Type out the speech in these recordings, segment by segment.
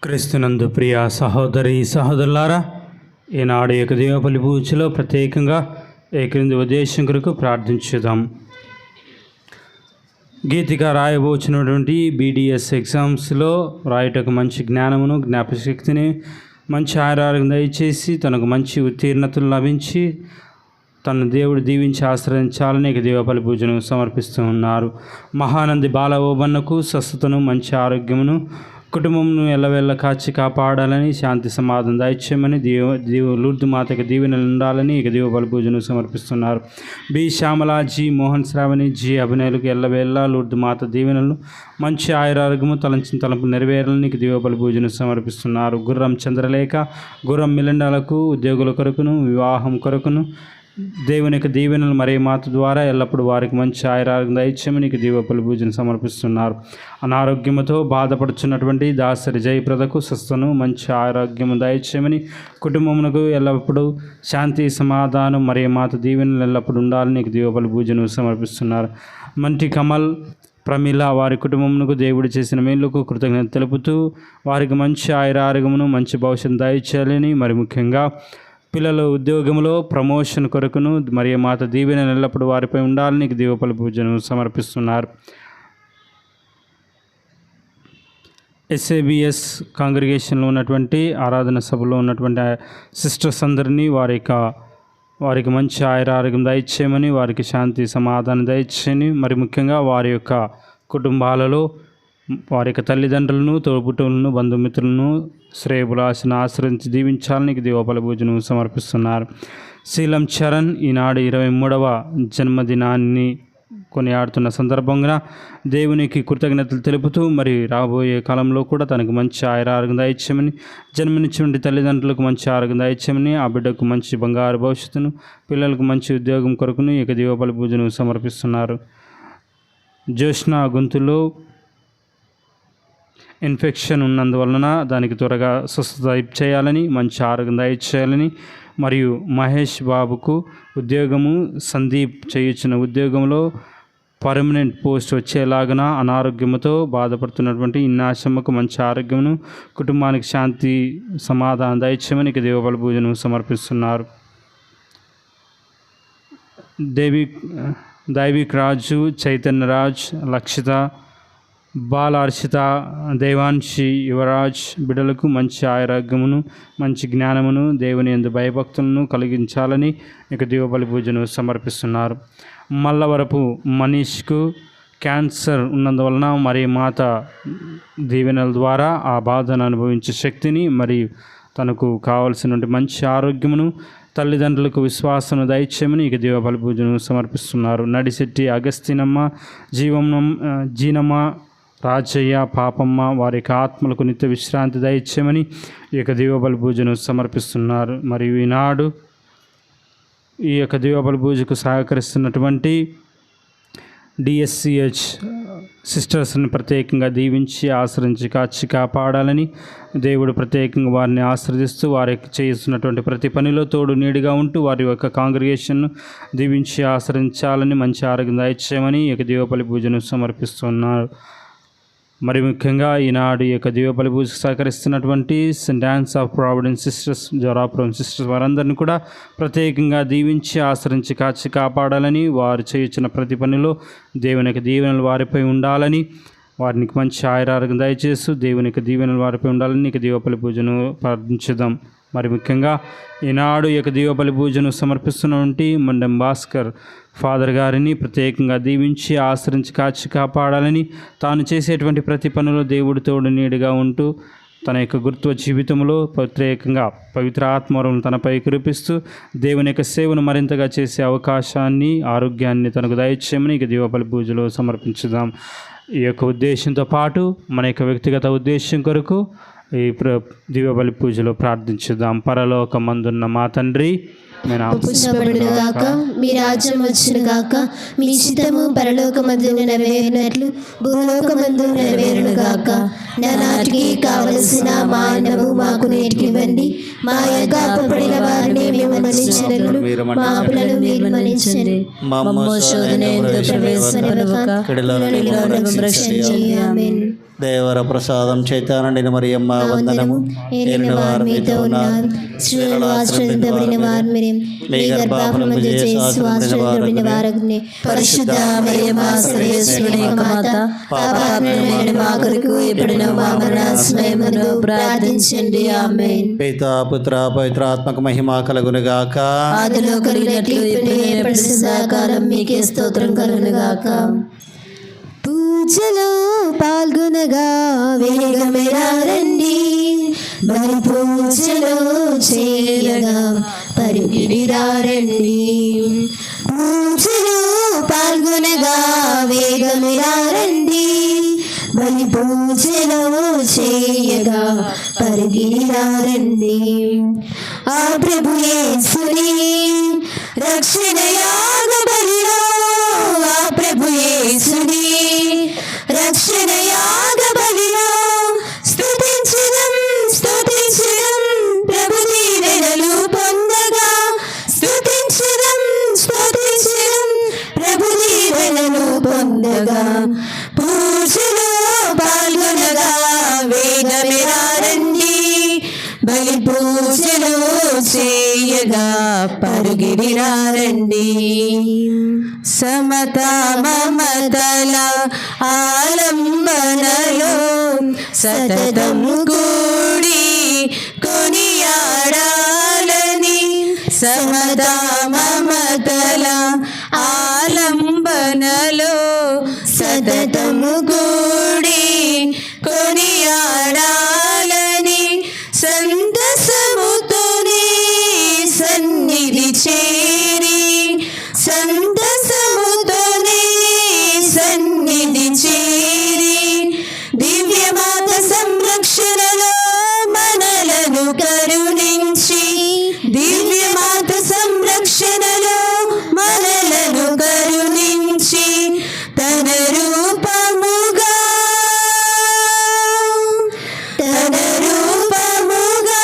క్రీస్తునందు ప్రియ సహోదరి సహోదరులారా, ఈనాడు ఏకదేవపల్లి పూజలో ప్రత్యేకంగా క్రింది ఉద్దేశం కొరకు ప్రార్థించుదాం. గీతిగా రాయబోచినటువంటి బీడీఎస్ ఎగ్జామ్స్లో రాయటకు మంచి జ్ఞానమును, జ్ఞాపశక్తిని, మంచి ఆరోగ్యం దయచేసి తనకు మంచి ఉత్తీర్ణతలు లభించి తన దేవుడు దీవించి ఆశ్రయించాలని ఏకదేవపల్లి పూజను సమర్పిస్తూ ఉన్నారు. మహానంది బాలవోబన్నకు స్వస్థతను, మంచి ఆరోగ్యమును, కుటుంబంను ఎల్లవెల్ల కాచి కాపాడాలని, శాంతి సమాధానం దయచేయమని, లూర్దు మాతకి దీవెనలు ఉండాలని ఏకదేవపల్లి పూజను సమర్పిస్తున్నారు. బి శ్యామలాజీ, మోహన్ శ్రావణి జీ అభినయులకు ఎల్లవేళ్ళ లూర్దు మాత దీవెనలు, మంచి ఆయురారోగ్యము, తలంచిన తలంపు నెరవేరాలని ఏకదేవపల్లి పూజను సమర్పిస్తున్నారు. గుర్రం చంద్రలేఖ, గుర్రం మిలండాలకు ఉద్యోగుల కొరకును, వివాహం కొరకును దేవుని యొక్క దీవెనలు మరియు మాత ద్వారా ఎల్లప్పుడూ వారికి మంచి ఆయురారోగ్యం దయచేయమని ఏకదేవపల్లి పూజను సమర్పిస్తున్నారు. అనారోగ్యముతో బాధపడుచున్నటువంటి దాసరి జయప్రదకు స్వస్థను, మంచి ఆరోగ్యము దయచేయమని, కుటుంబమునకు ఎల్లప్పుడూ శాంతి సమాధానం మరియు మాత దీవెనలు ఎల్లప్పుడూ ఉండాలని ఏకదేవపల్లి పూజను సమర్పిస్తున్నారు. మంటి కమల్, ప్రమిళ వారి కుటుంబమునకు దేవుడు చేసిన మేలుకు కృతజ్ఞత తెలుపుతూ వారికి మంచి ఆయురారోగ్యమును, మంచి భవిష్యత్తు దయచేయాలని, మరి ముఖ్యంగా పిల్లల ఉద్యోగంలో ప్రమోషన్ కొరకును మరియు మాత దీవెన ఎల్లప్పుడూ వారిపై ఉండాలని దేవపల్లి పూజను సమర్పిస్తున్నారు. ఎస్ఏబిఎస్ కాంగ్రిగేషన్లో ఉన్నటువంటి ఆరాధన సభలో ఉన్నటువంటి సిస్టర్స్ అందరినీ వారికి మంచి ఆయురారోగ్యం దయచేయమని, వారికి శాంతి సమాధానం దయచేయని, మరి ముఖ్యంగా వారి యొక్క కుటుంబాలలో వారి యొక్క తల్లిదండ్రులను, తోబుట్టువులను, బంధుమిత్రులను, శ్రేయబులాశను ఆశ్రయించి దీవించాలని దేవపల్లి పూజను సమర్పిస్తున్నారు. శీలం చరణ్ ఈనాడు 23వ జన్మదినాన్ని కొనియాడుతున్న సందర్భంగా దేవునికి కృతజ్ఞతలు తెలుపుతూ మరి రాబోయే కాలంలో కూడా తనకు మంచి ఆయురారోగ్యం దయచేయమని, జన్మనిచ్చినటువంటి తల్లిదండ్రులకు మంచి ఆరోగ్యం దయచేయమని, ఆ బిడ్డకు మంచి బంగారు భవిష్యత్తును, పిల్లలకు మంచి ఉద్యోగం కొరకును దేవపల్లి పూజను సమర్పిస్తున్నారు. జ్యోష్ణ గొంతులో ఇన్ఫెక్షన్ ఉన్నందువలన దానికి త్వరగా స్వస్థత చేయాలని, మంచి ఆరోగ్యం దయచేయాలని, మరియు మహేష్ బాబుకు ఉద్యోగము, సందీప్ చేయించిన ఉద్యోగంలో పర్మనెంట్ పోస్ట్ వచ్చేలాగన, అనారోగ్యంతో బాధపడుతున్నటువంటి ఇన్నాశమ్మకు మంచి ఆరోగ్యమును, కుటుంబానికి శాంతి సమాధానం దయచేయమని దేవపల్లి పూజను సమర్పిస్తున్నారు. దైవిక్ రాజు, చైతన్యరాజ్, లక్షిత, బాలార్షిత, దేవాన్షి, యువరాజ్ బిడ్డలకు మంచి ఆరోగ్యమును, మంచి జ్ఞానమును, దేవుని యందు భయభక్తులను కలిగించాలని దేవపల్లి పూజను సమర్పిస్తున్నారు. మల్లవరపు మనీష్కు క్యాన్సర్ ఉన్నందువలన మరి మాత దీవెనల ద్వారా ఆ బాధను అనుభవించే శక్తిని, మరియు తనకు కావలసినటువంటి మంచి ఆరోగ్యమును, తల్లిదండ్రులకు విశ్వాసను దయచేయమని దేవపల్లి పూజను సమర్పిస్తున్నారు. నడిశెట్టి అగస్తినమ్మ, జీనమ్మ, రాజయ్య, పాపమ్మ వారికి ఆత్మలకు నిత్య విశ్రాంతి దయచేయమని దేవపల్లి పూజను సమర్పిస్తున్నారు. మరియు ఈనాడు ఈ యొక్క దేవపల్లి పూజకు సహకరిస్తున్నటువంటి డిఎస్సిహెచ్ సిస్టర్స్ని ప్రత్యేకంగా దీవించి ఆశ్రయించి కాచి కాపాడాలని, దేవుడు ప్రత్యేకంగా వారిని ఆశ్రదిస్తూ వారికి చేస్తున్నటువంటి ప్రతి పనిలో తోడు నీడిగా ఉంటూ వారి యొక్క కాంగ్రిగేషన్ను దీవించి ఆశ్రయించాలని, మంచి ఆరోగ్యం దయచేయమని దేవపల్లి పూజను సమర్పిస్తున్నారు. మరి ముఖ్యంగా ఈనాడు ఈ యొక్క దేవపల్లి పూజకు సహకరిస్తున్నటువంటి Saint Anne's of Providence sisters, Jorapuram sisters వారందరినీ కూడా ప్రత్యేకంగా దీవించి ఆశ్రయించి కాచి కాపాడాలని, వారు చేయించిన ప్రతి పనిలో దేవుని యొక్క దీవెనలు వారిపై ఉండాలని, వారికి మంచి ఆయురారోగ్యం దయచేస్తూ దేవుని యొక్క దీవెనలు వారిపై ఉండాలని దేవపల్లి పూజను ప్రార్థించుదాం. మరి ముఖ్యంగా ఈనాడు ఈ యొక్క దేవపల్లి పూజను సమర్పిస్తున్నటువంటి మండం భాస్కర్ ఫాదర్ గారిని ప్రత్యేకంగా దీవించి ఆశ్రయించి కాచి కాపాడాలని, తాను చేసేటువంటి ప్రతి పనిలో దేవుడి తోడు నీడిగా ఉంటూ తన యొక్క గురుత్వ జీవితంలో ప్రత్యేకంగా పవిత్ర ఆత్మవరం తనపై కురిపిస్తూ దేవుని యొక్క సేవను మరింతగా చేసే అవకాశాన్ని, ఆరోగ్యాన్ని తనకు దయచేయమని దేవపల్లి పూజలో సమర్పించుదాం. ఈ యొక్క ఉద్దేశంతో పాటు మన యొక్క వ్యక్తిగత ఉద్దేశం కొరకు ఈ దేవపల్లి పూజలో ప్రార్థించుదాం. పరలోకమందున్న మా తండ్రి, గాక మీ రాజ్యం వచ్చును గాక, మీ చిత్తము పరలోకమందు నెరవేరినట్లు భూలోకమందు నెరవేరును గాక. నానాటికి కావలసిన మా అన్నము మాకు నేటికివ్వండి, మా యొక్క అప్పుపడిన వారిని మేము మన్నించినట్లు మా అప్పులను మీరు మన్నించండి, మమ్ము శోధన యందు ప్రవేశింపనివ్వక కీడులో నుండి రక్షించండి. ఆమేన్. దేవర ప్రసాదం చైతన్య మరియమ్మ వందనము. ఏలిన వారు మీతో ఉన్నారు, స్త్రీలలో ఆశీర్వదించబడిన వారు మీరే. మీ గర్భఫలము చేసి ఆశీర్వదించబడిన వారగునే. పరిశుద్ధ మరియమ్మ సర్వేశ్వరుని యొక్క మాత, పాపాత్ములైన మా కొరకు ఇప్పుడును మా మరణ సమయములో ప్రార్థించండి. ఆమేన్. పితా పుత్ర పవిత్రాత్మక మహిమ కలుగునుగాక. ఆదిలో కలిగినట్లు ఇప్పుడు ఎప్పటి సదాకాలం మీకే స్తోత్రం కలుగునుగాక. పూజలో పాల్గొనగా వేగమెరా రండి, బలి పూజలో చేయగా పరిగిడిరా రండి. పూజలో పాల్గొనగా వేగమెరా రండి, బలి పూజలో చేయగా పరిగిడిరా రండి. ఆ ప్రభు యేసుని రక్షణ యాగ బలిలో, ఆ ప్రభు యేసుని రక్షణ యాగ బలిలో స్తుతించడం స్తుతించడం ప్రభు దీవెనలు పొందగా. స్తుతించడం స్తుతించడం ప్రభు దీవెనలు పొందగా. పూజలో పాల్గొనగా వేగమెరా రండి, బలి పూజలో చేయగా పరుగిడిరా రండి. సమత మమతల ఆలంబనలో సతతము కూడి కొనియాడాలని. సమత మమతల ఆలంబనలో సతతము కూడి కొనియాడాలని. సంతసముతోనే సన్నిధి చేరి, సంతసముతోనే సన్నిధి చేరి, దివ్యమాత సంరక్షణలో మనలను కరుణించి, దివ్యమాత సంరక్షణలో మనలను కరుణించి, తన రూపముగా తన రూపముగా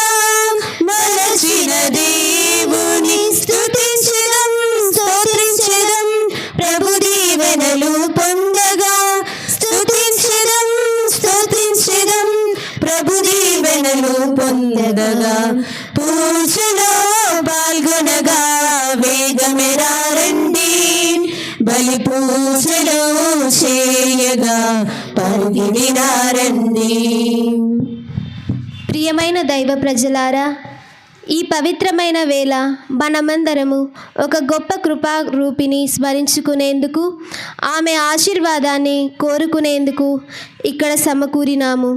మలచిన దేవుని స్తుతించడం స్తోత్రించడం ప్రభు దీవెనలు పొందగా. స్తుతించడం స్తుతించడం ప్రభు దీవెనలు పొందగా. పూజలో పాల్గొనగా వేగమెరా రండి, బలి పూజలో చేయగా పరుగిడిరా రండి. ప్రియమైన దైవ ప్రజలారా, ఈ పవిత్రమైన వేళ మనమందరము ఒక గొప్ప కృపా రూపిని స్మరించుకునేందుకు, ఆమె ఆశీర్వాదాన్ని కోరుకునేందుకు ఇక్కడ సమకూరినాము.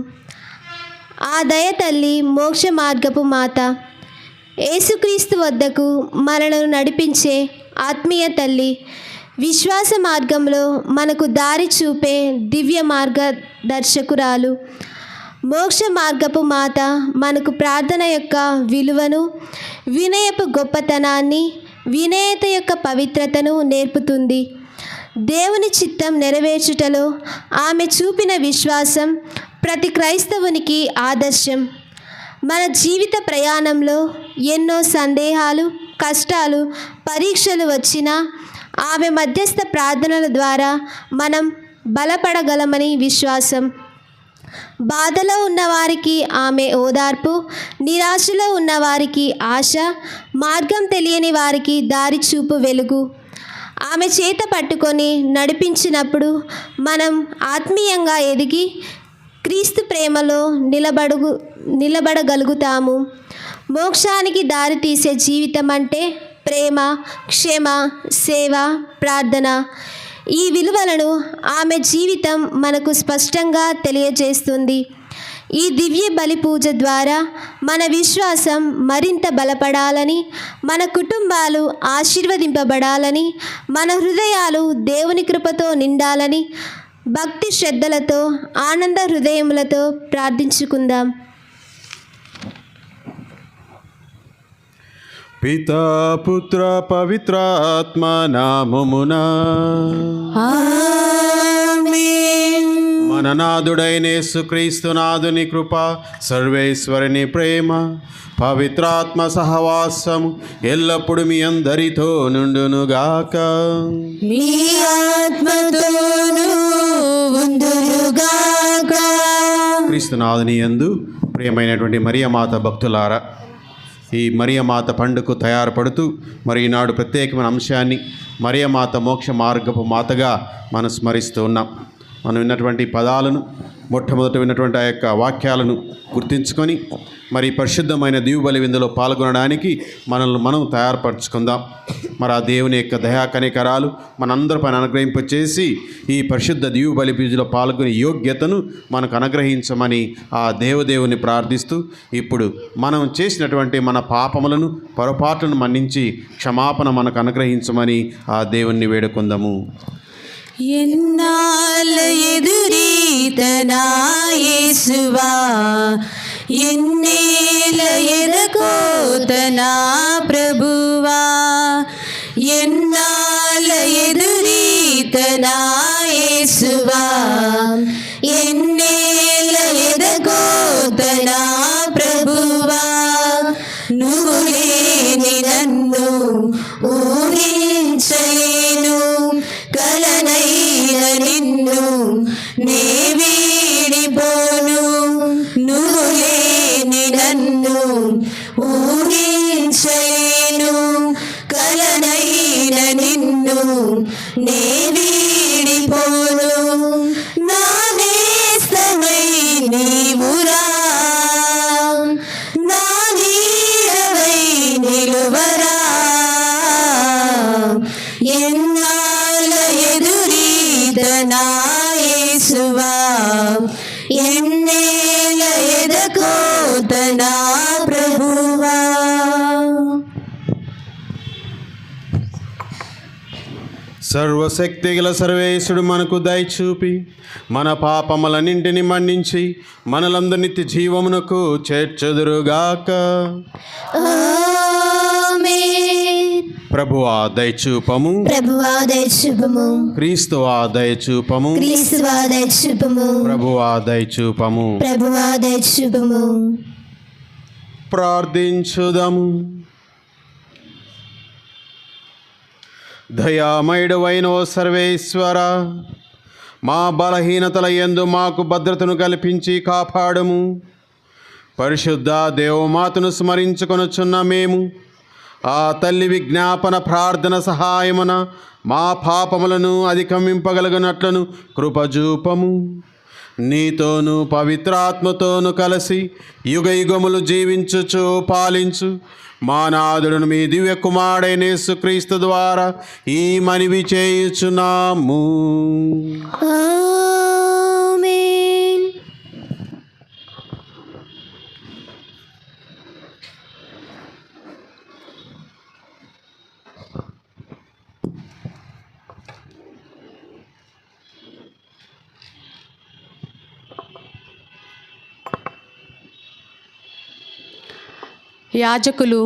ఆ దయ తల్లి మోక్ష మార్గపు మాత, యేసుక్రీస్తు వద్దకు మనలను నడిపించే ఆత్మీయ తల్లి, విశ్వాస మార్గంలో మనకు దారి చూపే దివ్య మార్గదర్శకురాలు, మోక్ష మార్గపు మాత మనకు ప్రార్థన యొక్క విలువను, వినయపు గొప్పతనాన్ని, వినయత యొక్క పవిత్రతను నేర్పుతుంది. దేవుని చిత్తం నెరవేర్చుటలో ఆమె చూపిన విశ్వాసం ప్రతి క్రైస్తవునికి ఆదర్శం. మన జీవిత ప్రయాణంలో ఎన్నో సందేహాలు, కష్టాలు, పరీక్షలు వచ్చినా ఆమె మధ్యస్థ ప్రార్థనల ద్వారా మనం బలపడగలమని విశ్వాసం. బాధలో ఉన్నవారికి ఆమె ఓదార్పు, నిరాశలో ఉన్నవారికి ఆశ, మార్గం తెలియని వారికి దారి చూపు వెలుగు. ఆమె చేత పట్టుకొని నడిపించినప్పుడు మనం ఆత్మీయంగా ఎదిగి క్రీస్తు ప్రేమలో నిలబడగలుగుతాము. మోక్షానికి దారి తీసే జీవితం అంటే ప్రేమ, క్షమ, సేవ, ప్రార్థన. ఈ విలువలను ఆమె జీవితం మనకు స్పష్టంగా తెలియజేస్తుంది. ఈ దివ్య బలి పూజ ద్వారా మన విశ్వాసం మరింత బలపడాలని, మన కుటుంబాలు ఆశీర్వదింపబడాలని, మన హృదయాలు దేవుని కృపతో నిండాలని భక్తి శ్రద్ధలతో ఆనంద హృదయములతో ప్రార్థించుకుందాం. పితా పుత్ర పవిత్రాత్మ నామమున ఆమేన్. మన నాథుడైన యేసుక్రీస్తు నాథుని కృప, సర్వేశ్వరుని ప్రేమ, పవిత్రాత్మ సహవాసము ఎల్లప్పుడు మీ అందరితో నుండునుగాక. మీ ఆత్మతోనూ ఉందురుగాక. క్రీస్తునాథుని యందు ప్రియమైనటువంటి మరియమాత భక్తులారా, ఈ మరియమాత పండుగకు తయారుపడుతూ మరి ఈనాడు ప్రత్యేకమైన అంశాన్ని మరియమాత మోక్ష మార్గపు మాతగా మనం స్మరిస్తూ ఉన్నాం. మనం విన్నటువంటి పదాలను, మొట్టమొదట విన్నటువంటి ఆ యొక్క వాక్యాలను గుర్తించుకొని మరి పరిశుద్ధమైన దీవుబలి విందులో పాల్గొనడానికి మనల్ని మనం తయారుపరచుకుందాం. మరి ఆ దేవుని యొక్క దయా కనికరాలు మనందరిపైన అనుగ్రహింపచేసి ఈ పరిశుద్ధ దీవుబలి పూజలో పాల్గొనే యోగ్యతను మనకు అనుగ్రహించమని ఆ దేవదేవుని ప్రార్థిస్తూ, ఇప్పుడు మనం చేసినటువంటి మన పాపములను, పొరపాట్లను మన్నించి క్షమాపణ మనకు అనుగ్రహించమని ఆ దేవుణ్ణి వేడుకుందాము. ఎన్నాళ్ళ ఎదురీతనా యేసువా, ఎన్నేళ్ళ ఎదకోతనా ప్రభువా, ఎన్నాళ్ళ ఎదురీతనా యేసువా, ఎన్నేళ్ళ ఎదకోతనా ప్రభువా, నువ్వు లేని నన్ను ఊహించలేను, కలనైన నిన్ను నే వీడిపోను, నువ్వు లేని నన్ను ఊహించలేను, కలనైన నిన్ను నే వీడిపోను, నా నేస్తమై నీవురా, నా నీడవై నిలువరా, ఎన్నాళ్ళ ఎదురీతనా యేసువా, ఎన్నేళ్ళ ఎదకోతనా ప్రభువా. సర్వశక్తిగల సర్వేశ్వరుడు మనకు దయచూపి మన పాపములన్నింటిని మన్నించి మనలందరి నిత్య జీవమునకు చేర్చెదరుగాక. ఆమేన్. ప్రభువా దయచూపము, ప్రభువా దయచూపము, క్రీస్తువా దయచూపము, క్రీస్తువా దయచూపము, ప్రభువా దయచూపము. ప్రభువా దయచూపము. ప్రార్థించుదము. దయామయుడవైన ఓ సర్వేశ్వర, మా బలహీనతల యందు మాకు భద్రతను కల్పించి కాపాడము. పరిశుద్ధ దేవమాతను స్మరించుకొనుచున్న మేము ఆ తల్లి విజ్ఞాపన ప్రార్థన సహాయమున మా పాపములను అధిగమింపగలిగినట్లను కృపజూపము. నీతోనూ పవిత్రాత్మతోనూ కలిసి యుగయుగములు జీవించుచు పాలించు మా నాథుడును మీ దివ్య కుమారుడైన యేసుక్రీస్తు ద్వారా ఈ మనవి చేయుచున్నాము. ఆమేన్. యాజకులు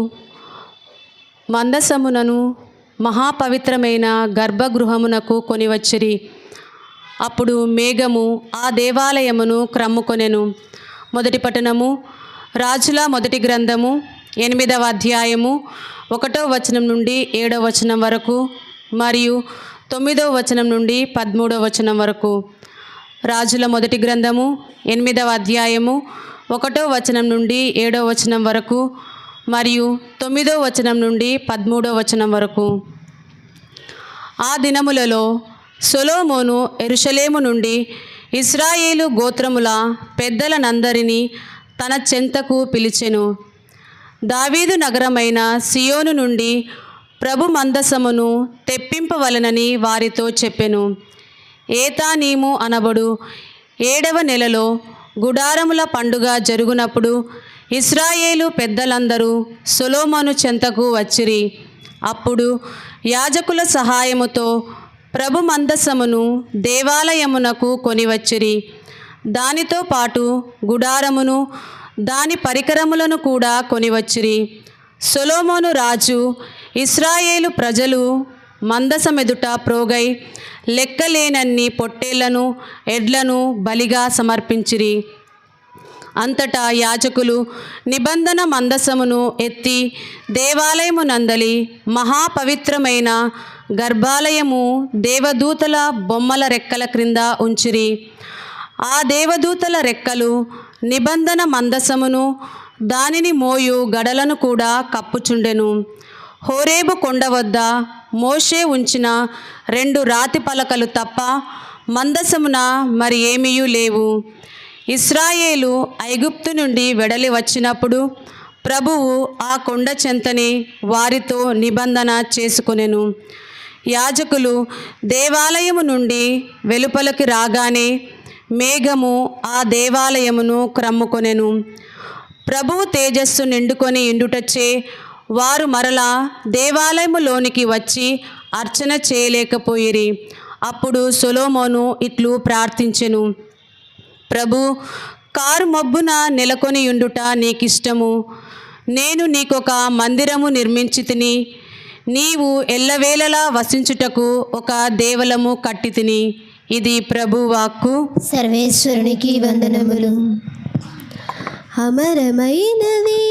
మందసమునను మహాపవిత్రమైన గర్భగృహమునకు కొనివచ్చిరి. అప్పుడు మేఘము ఆ దేవాలయమును క్రమ్ముకొనెను. మొదటి పట్టణము రాజుల మొదటి గ్రంథము 8వ అధ్యాయము 1వ వచనం నుండి 7వ వచనం వరకు మరియు 9వ వచనం నుండి 13వ వచనం వరకు. రాజుల మొదటి గ్రంథము 8వ అధ్యాయము 1వ వచనం నుండి 7వ వచనం వరకు మరియు 9వ వచనం నుండి 13వ వచనం వరకు. ఆ దినములలో సొలొమోను యెరూషలేము నుండి ఇశ్రాయేలు గోత్రముల పెద్దలనందరినీ తన చెంతకు పిలిచెను. దావీదు నగరమైన సియోను నుండి ప్రభు మందసమును తెప్పింపవలనని వారితో చెప్పెను. ఏతానీము అనబడు 7వ నెలలో గుడారముల పండుగ జరుగునప్పుడు ఇశ్రాయేలు పెద్దలందరూ సొలొమోను చెంతకు వచ్చిరి. అప్పుడు యాజకుల సహాయముతో ప్రభు మందసమును దేవాలయమునకు కొనివచ్చిరి. దానితో పాటు గుడారమును దాని పరికరములను కూడా కొనివచ్చిరి. సొలొమోను రాజు ఇశ్రాయేలు ప్రజలు మందసమెదుట ప్రోగై లెక్కలేనన్ని పొట్టేళ్లను ఎడ్లను బలిగా సమర్పించిరి. అంతటా యాజకులు నిబంధన మందసమును ఎత్తి దేవాలయము నందలి మహాపవిత్రమైన గర్భాలయము దేవదూతల బొమ్మల రెక్కల క్రింద ఉంచిరి. ఆ దేవదూతల రెక్కలు నిబంధన మందసమును దానిని మోయు గడలను కూడా కప్పుచుండెను. హోరేబు కొండ వద్ద మోషే ఉంచిన 2 రాతి పలకలు తప్ప మందసమున మరి ఏమీయూ లేవు. ఇశ్రాయేలు ఐగుప్తు నుండి వెడలి వచ్చినప్పుడు ప్రభువు ఆ కొండ చెంతని వారితో నిబంధన చేసుకొనెను. యాజకులు దేవాలయము నుండి వెలుపలికి రాగానే మేఘము ఆ దేవాలయమును క్రమ్ముకొనెను. ప్రభువు తేజస్సు నిండుకొని ఇండుటచే వారు మరలా దేవాలయములోనికి వచ్చి అర్చన చేయలేకపోయిరి. అప్పుడు సొలొమోను ఇట్లు ప్రార్థించెను: ప్రభు, కారు మబ్బున నెలకొని ఉండుట నీకిష్టము. నేను నీకొక మందిరము నిర్మించి తిని, నీవు ఎల్లవేళలా వసించుటకు ఒక దేవలము కట్టి తిని. ఇది ప్రభు వాక్కు. సర్వేశ్వరునికి వందనములు. అమరమైనది,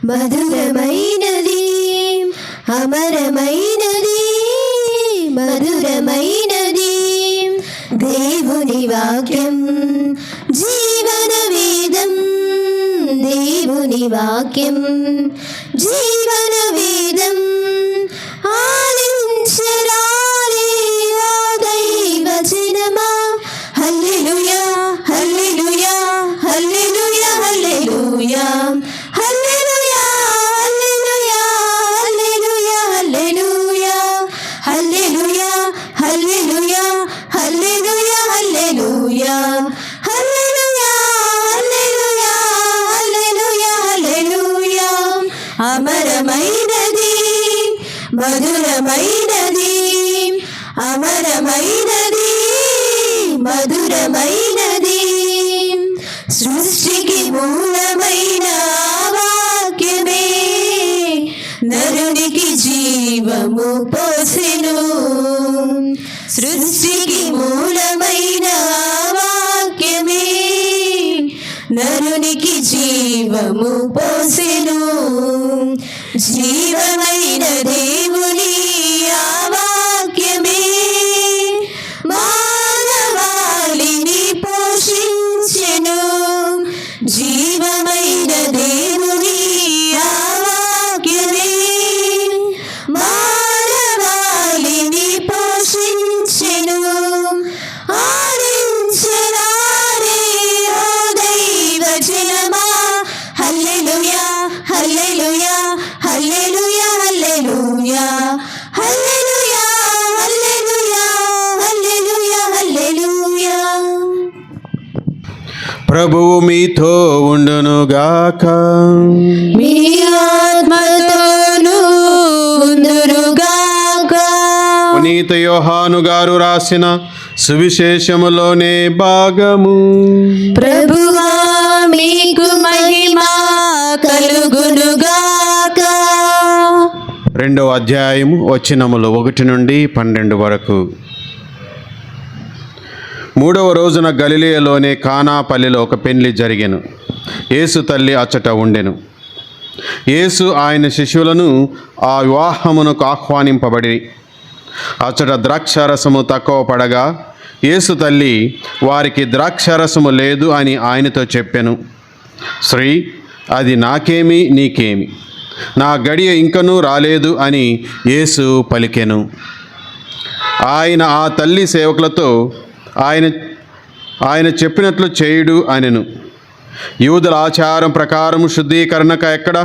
మధురమైనది, అమరమైనది, మధురమైనది దేవుని వాక్యం, జీవన వేదం. దేవుని వాక్యం జీవన వేదం. ఆలించరారే ఓ దైవజనమా. హల్లెలూయా, హల్లెలూయా, హల్లెలూయా, హల్లెలూయా, హల్లెలూయా, హల్లెలూయా, హల్లెలూయా, హల్లెలూయా, హల్లెలూయా, హల్లెలూయా, హల్లెలూయా, హల్లెలూయా, హల్లెలూయా, హల్లెలూయా, హల్లెలూయా. అమరమైనది, మధురమైనది, అమరమైనది, మధురమైనది. సృష్టికి మూలమైన వాక్యమే నరునికి జీవము పోసెను. సృష్టికి మూలమైన వాక్యమే నరునికి జీవము పోసెను. జీవమైన దేవుని ఆ వాక్యమే మానవాళిని పోషించెను. జీవమైన దేవుని ఆ వాక్యమే మానవాళిని పోషించెను. ఆలించరారే ఓ దైవజనమా. హల్లెలూయా, హల్లెలూయా, హల్లెలూయా, హల్లెలూయా, హల్లెలూయా, హల్లెలూయా, హల్లెలూయా, హల్లెలూయా. ప్రభువు మీతో ఉండునుగాక. మీ ఆత్మతోనూ ఉందురుగాక. పునీత యోహాను గారు రాసిన సువిశేషములోనే భాగము. ప్రభువా మీకు మహిమ కలుగునుగాక. 2వ అధ్యాయము వచనములు 1 నుండి 12 వరకు. 3వ రోజున గలిలయలోనే కానాపల్లిలో ఒక పెండ్లి జరిగెను. యేసు తల్లి అచ్చట ఉండెను. యేసు ఆయన శిష్యులను ఆ వివాహమునకు ఆహ్వానింపబడి అచ్చట ద్రాక్షారసము తక్కువ పడగా యేసు తల్లి వారికి ద్రాక్షారసము లేదు అని ఆయనతో చెప్పెను. శ్రీ, అది నాకేమి నీకేమి, నా గడియ ఇంకనూ రాలేదు అని యేసు పలికెను. ఆయన ఆ తల్లి సేవకులతో ఆయన చెప్పినట్లు చేయుడు అనెను. యూదుల ఆచారం ప్రకారం శుద్ధీకరణక ఎక్కడ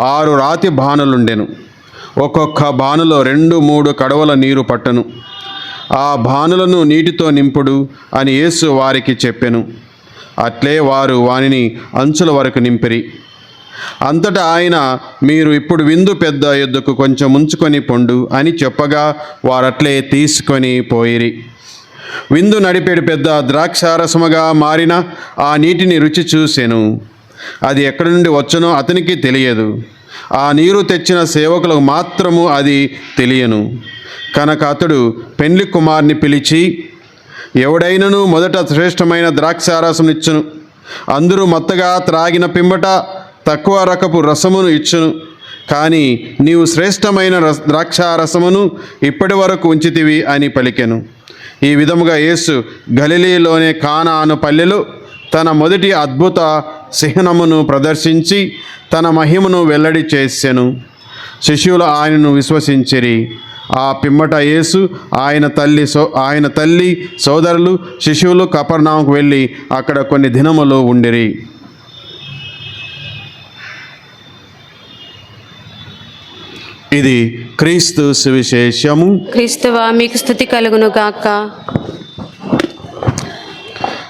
6 రాతి బాణలుండెను. ఒక్కొక్క బాణలో 2-3 కడవల నీరు పట్టను. ఆ బాణులను నీటితో నింపుడు అని యేసు వారికి చెప్పెను. అట్లే వారు వానిని అంచుల వరకు నింపిరి. అంతటా ఆయన, మీరు ఇప్పుడు విందు పెద్ద ఎద్దుకు కొంచెం ఉంచుకొని పొండు అని చెప్పగా వారట్లే తీసుకొని పోయిరి. విందు నడిపేడు పెద్ద ద్రాక్షారసముగా మారిన ఆ నీటిని రుచి చూసెను. అది ఎక్కడి నుండి వచ్చనో అతనికి తెలియదు. ఆ నీరు తెచ్చిన సేవకులకు మాత్రము అది తెలియను. కనుక అతడు పెండ్లి కుమార్ని పిలిచి, ఎవడైనను మొదట శ్రేష్టమైన ద్రాక్షారసం ఇచ్చును, అందరూ మత్తగా త్రాగిన పిమ్మట తక్కువ రకపు రసమును ఇచ్చును. కానీ నీవు శ్రేష్టమైన ద్రాక్షారసమును ఇప్పటి వరకు ఉంచితివి అని పలికెను. ఈ విధముగా యేసు గలిలయలోనే కానా అను పల్లెలో తన మొదటి అద్భుత చిహ్నమును ప్రదర్శించి తన మహిమను వెల్లడి చేసెను. శిష్యులు ఆయనను విశ్వసించిరి. ఆ పిమ్మట యేసు ఆయన తల్లి సోదరులు శిష్యులు కపెర్నహూముకు వెళ్ళి అక్కడ కొన్ని దినములు ఉండిరి. ఇది క్రీస్తు సువిశేషము. క్రీస్తువా మీకు స్తుతి కలుగును గాక.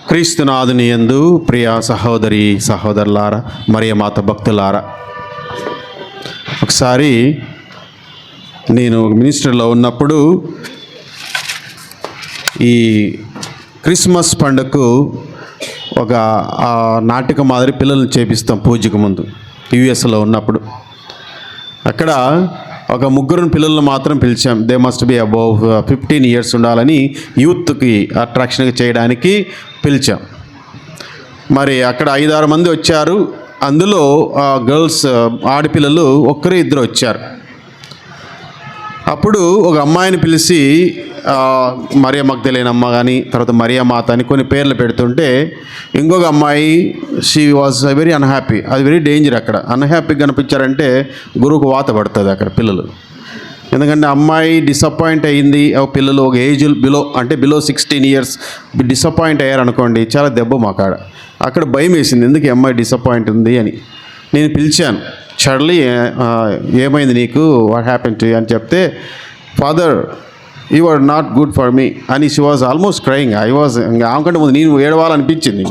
క్రీస్తునాథుని యందు ప్రియ సహోదరి సహోదరులారా, మరియమాత భక్తులారా, ఒకసారి నేను మినిస్టర్లో ఉన్నప్పుడు ఈ క్రిస్మస్ పండుగకు ఒక నాటక మాదిరి పిల్లల్ని చేపిస్తాం పూజకు ముందు. యుఎస్లో ఉన్నప్పుడు అక్కడ ఒక ముగ్గురు పిల్లలను మాత్రం పిలిచాం. They must be above 15 years ఉండాలని యూత్కి అట్రాక్షన్గా చేయడానికి పిలిచాం. మరి అక్కడ 5-6 మంది వచ్చారు. అందులో గర్ల్స్ ఆడపిల్లలు ఇద్దరు వచ్చారు. అప్పుడు ఒక అమ్మాయిని పిలిచి మరియ మగ్దలేని అమ్మ కానీ తర్వాత మరియమాత అని కొన్ని పేర్లు పెడుతుంటే ఇంకొక అమ్మాయి షీ వాజ్ వెరీ అన్హ్యాపీ. అది వెరీ డేంజర్. అక్కడ అన్హ్యాపీగా కనిపించారంటే గురువుకు వాత పడుతుంది అక్కడ పిల్లలు. ఎందుకంటే అమ్మాయి డిసప్పాయింట్ అయ్యింది, పిల్లలు ఒక ఏజ్ బిలో 16 years డిసప్పాయింట్ అయ్యారు అనుకోండి, చాలా దెబ్బ మాకాడ. అక్కడ భయం వేసింది, ఎందుకు ఈ అమ్మాయి డిసప్పాయింట్ ఉంది అని. నేను పిలిచాను, షర్లీ ఏమైంది నీకు, వాట్ హ్యాపెన్ టు యూ అని చెప్తే, father you are not good for me అని షీ వాజ్ ఆల్మోస్ట్ క్రయింగ్. ఆమెకంటే ముందు నేను ఏడవాలనిపించింది.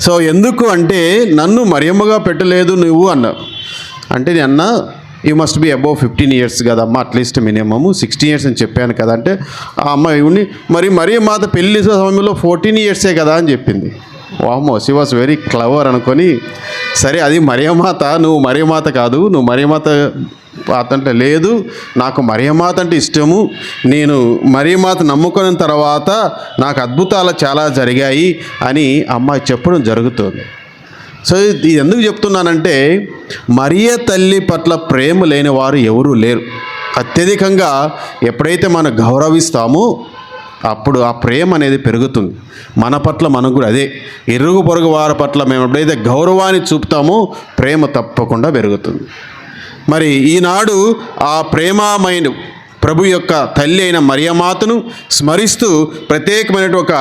సో ఎందుకు అంటే నన్ను మరియమ్మగా పెట్టలేదు నువ్వు అన్నావు. అంటే నేను అన్నా you must be above 15 years కదమ్మా, అట్లీస్ట్ మినిమము 16 years అని చెప్పాను కదా. అంటే ఆ అమ్మాయి ఉండి మరి మరియమాత పెళ్లి సమయంలో 14 years కదా అని చెప్పింది. వామో, షీ వాజ్ వెరీ క్లవర్ అనుకొని, సరే అది మరియమాత, నువ్వు మరియమాత కాదు, నువ్వు మరియమాత అంటే లేదు, నాకు మరియమాత అంటే ఇష్టము, నేను మరియమాత నమ్ముకున్న తర్వాత నాకు అద్భుతాలు చాలా జరిగాయి అని అమ్మాయి చెప్పడం జరుగుతుంది. సో ఇది ఎందుకు చెప్తున్నానంటే మరియ తల్లి పట్ల ప్రేమ లేని వారు ఎవరూ లేరు. అత్యధికంగా ఎప్పుడైతే మనం గౌరవిస్తామో అప్పుడు ఆ ప్రేమ అనేది పెరుగుతుంది. మన పట్ల మనకు కూడా అదే, ఇరుగు పొరుగు వారి పట్ల మేము ఎప్పుడైతే గౌరవాన్ని చూపుతామో ప్రేమ తప్పకుండా పెరుగుతుంది. మరి ఈనాడు ఆ ప్రేమమైన ప్రభు యొక్క తల్లి అయిన మరియమాతను స్మరిస్తూ ప్రత్యేకమైన ఒక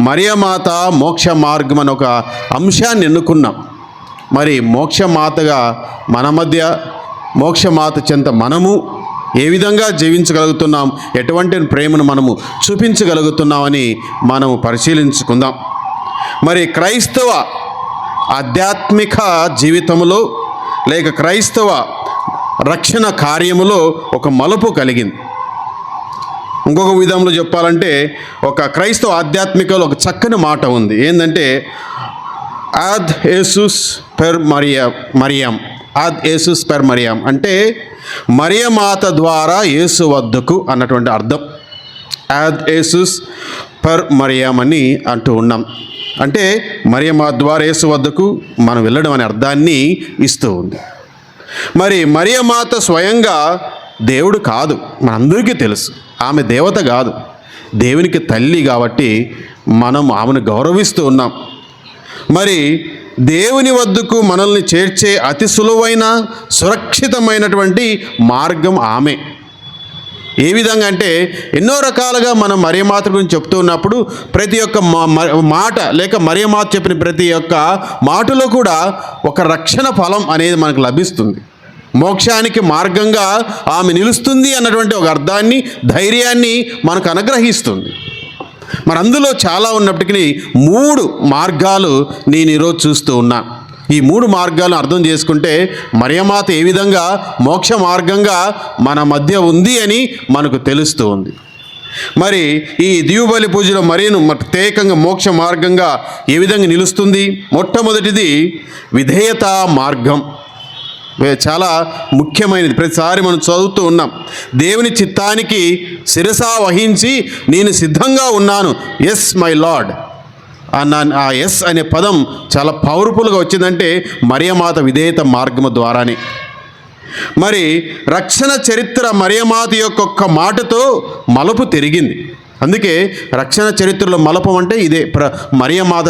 మరియమాత మోక్ష మార్గం అని ఒక అంశాన్ని ఎన్నుకున్నాం. మరి మోక్షమాతగా మన మధ్య, మోక్షమాత చెంత మనము ఏ విధంగా జీవించగలుగుతున్నాం, ఎటువంటి ప్రేమను మనము చూపించగలుగుతున్నామని మనము పరిశీలించుకుందాం. మరి క్రైస్తవ ఆధ్యాత్మిక జీవితంలో లేక క్రైస్తవ రక్షణ కార్యములో ఒక మలుపు కలిగింది. ఇంకొక విధంలో చెప్పాలంటే ఒక క్రైస్తవ ఆధ్యాత్మికలో ఒక చక్కని మాట ఉంది. ఏంటంటే ఆద్ యేసుస్ పెర్ మరియం, ఆద్ యేసుస్ పెర్ మరియం అంటే మరియమాత ద్వారా యేసు వద్దకు అన్నటువంటి అర్థం. ఆద్ యేసుస్ పెర్ మరియం అని అంటూ ఉన్నాం. అంటే మరియమాత ద్వారా యేసు వద్దకు మనం వెళ్ళడం అనే అర్థాన్ని ఇస్తూ ఉంది. మరి మరియమాత స్వయంగా దేవుడు కాదు, మనందరికీ తెలుసు. ఆమె దేవత కాదు, దేవునికి తల్లి కాబట్టి మనం ఆమెను గౌరవిస్తూ ఉన్నాం. మరి దేవుని వద్దకు మనల్ని చేర్చే అతి సులువైన సురక్షితమైనటువంటి మార్గం ఆమె. ఏ విధంగా అంటే ఎన్నో రకాలుగా మనం మరియమాత గురించి చెప్తూ ఉన్నప్పుడు ప్రతి ఒక్క మాట లేక మరియమాత చెప్పిన ప్రతి ఒక్క మాటలో కూడా ఒక రక్షణ ఫలం అనేది మనకు లభిస్తుంది. మోక్షానికి మార్గంగా ఆమె నిలుస్తుంది అన్నటువంటి ఒక అర్థాన్ని, ధైర్యాన్ని మనకు అనుగ్రహిస్తుంది. మరి అందులో చాలా ఉన్నప్పటికీ 3 మార్గాలు నేను ఈరోజు చూస్తూ ఉన్నా. ఈ 3 మార్గాలను అర్థం చేసుకుంటే మరియమాత ఏ విధంగా మోక్ష మార్గంగా మన మధ్య ఉంది అని మనకు తెలుస్తూ ఉంది. మరి ఈ దివ్యబలి పూజలో మరియను ప్రత్యేకంగా మోక్ష మార్గంగా ఏ విధంగా నిలుస్తుంది? మొట్టమొదటిది విధేయత మార్గం. చాలా ముఖ్యమైనది. ప్రతిసారి మనం చదువుతూ ఉన్నాం, దేవుని చిత్తానికి శిరస వహించి నేను సిద్ధంగా ఉన్నాను, ఎస్ మై లార్డ్ అన్న ఆ ఎస్ అనే పదం చాలా పవర్ఫుల్గా వచ్చిందంటే మరియమాత విధేయత మార్గము ద్వారానే. మరి రక్షణ చరిత్ర మరియమాత యొక్క ఒక్క మాటతో మలుపు తిరిగింది. అందుకే రక్షణ చరిత్రలో మలపం అంటే ఇదే మరియమాత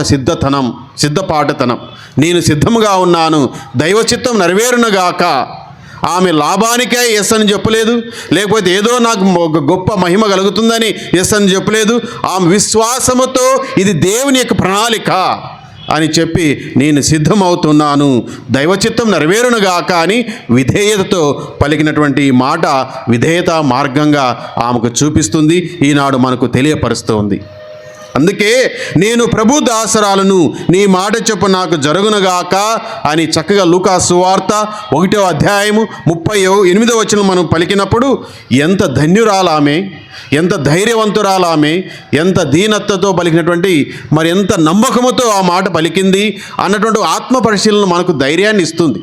సిద్ధపాటుతనం. నేను సిద్ధముగా ఉన్నాను, దైవ చిత్తం నెరవేరునుగాక. ఆమె లాభానికే ఎస్ అని చెప్పలేదు, లేకపోతే ఏదో నాకు ఒక గొప్ప మహిమ కలుగుతుందని ఎస్ అని చెప్పలేదు. ఆమె విశ్వాసముతో ఇది దేవుని యొక్క ప్రణాళిక అని చెప్పి నేను సిద్ధమవుతున్నాను, దైవచిత్తం నెరవేరునుగాక అని విధేయతతో పలికినటువంటి ఈ మాట విధేయత మార్గంగా ఆమెకు చూపిస్తుంది, ఈనాడు మనకు తెలియపరుస్తుంది. అందుకే నేను ప్రభు దాసరాలను, నీ మాట చెప్పు నాకు జరుగునుగాక అని చక్కగా లూకా సువార్త 1వ అధ్యాయము 38వ వచనం మనం పలికినప్పుడు ఎంత ధన్యురాలామె, ఎంత ధైర్యవంతురాలామె, ఎంత దీనత్వతో పలికినటువంటి, మరి ఎంత నమ్మకముతో ఆ మాట పలికింది అన్నటువంటి ఆత్మ పరిశీలన మనకు ధైర్యాన్ని ఇస్తుంది.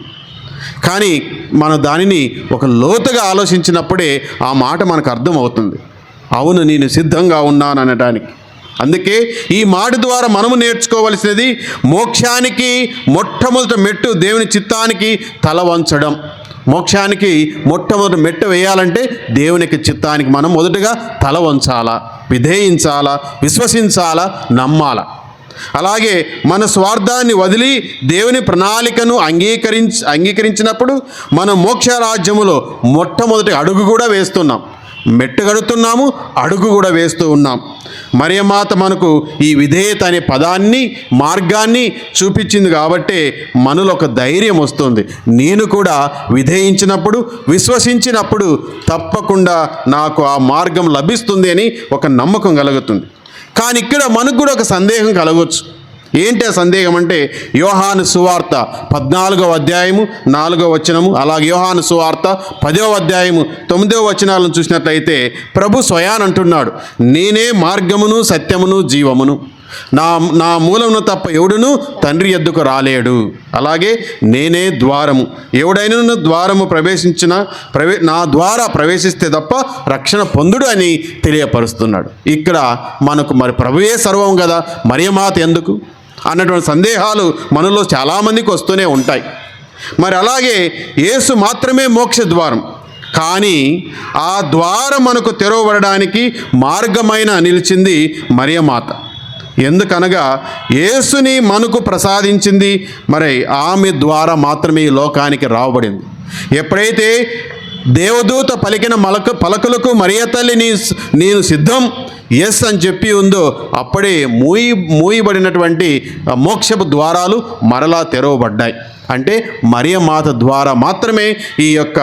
కానీ మన దానిని ఒక లోతుగా ఆలోచించినప్పుడే ఆ మాట మనకు అర్థమవుతుంది. అవును, నేను సిద్ధంగా ఉన్నాను అనడానికి. అందుకే ఈ మాట ద్వారా మనము నేర్చుకోవలసినది మోక్షానికి మొట్టమొదటి మెట్టు దేవుని చిత్తానికి తల వంచడం. మోక్షానికి మొట్టమొదటి మెట్టు వేయాలంటే దేవునికి చిత్తానికి మనం మొదటగా తల వంచాలా, విధేయించాలా, విశ్వసించాలా, నమ్మాలా. అలాగే మన స్వార్థాన్ని వదిలి దేవుని ప్రణాళికను అంగీకరించినప్పుడు మనం మోక్ష రాజ్యములో మొట్టమొదటి అడుగు కూడా వేస్తున్నాం, మెట్టు కడుతున్నాము, అడుగు కూడా వేస్తూ ఉన్నాం. మరియమాత మనకు ఈ విధేయత అనే పదాన్ని, మార్గాన్ని చూపించింది కాబట్టే మనలో ఒక ధైర్యం వస్తుంది. నేను కూడా విధేయించినప్పుడు, విశ్వసించినప్పుడు తప్పకుండా నాకు ఆ మార్గం లభిస్తుంది అని ఒక నమ్మకం కలుగుతుంది. కానీ ఇక్కడ మనకు కూడా ఒక సందేహం కలగవచ్చు. ఏంటి ఆ సందేహం అంటే, యోహాను సువార్త 14వ అధ్యాయము 4వ వచనము, అలాగే యోహాను సువార్త 10వ అధ్యాయము 9వ వచనాలను చూసినట్లయితే ప్రభు స్వయాన్ అంటున్నాడు, నేనే మార్గమును సత్యమును జీవమును, నా మూలమును తప్ప ఎవడును తండ్రి యొద్దకు రాలేడు. అలాగే నేనే ద్వారము, ఎవడైనా ద్వారము నా ద్వారా ప్రవేశిస్తే తప్ప రక్షణ పొందుడు అని తెలియపరుస్తున్నాడు. ఇక్కడ మనకు మరి ప్రభువే సర్వం కదా, మరియమాత ఎందుకు అన్నటువంటి సందేహాలు మనలో చాలామందికి వస్తూనే ఉంటాయి. మరి అలాగే యేసు మాత్రమే మోక్ష ద్వారం, కానీ ఆ ద్వారం మనకు తెరవబడడానికి మార్గమైన నిలిచింది మరియమాత. ఎందుకనగా యేసుని మనకు ప్రసాదించింది మరి ఆమె ద్వారా మాత్రమే ఈ లోకానికి రావబడింది. ఎప్పుడైతే దేవదూత పలికిన పలకలకు మరియ తల్లి నేను సిద్ధం ఎస్ అని చెప్పి ఉందో అప్పుడే మూయబడినటువంటి మోక్షపు ద్వారాలు మరలా తెరవబడ్డాయి. అంటే మరియమాత ద్వారా మాత్రమే ఈ యొక్క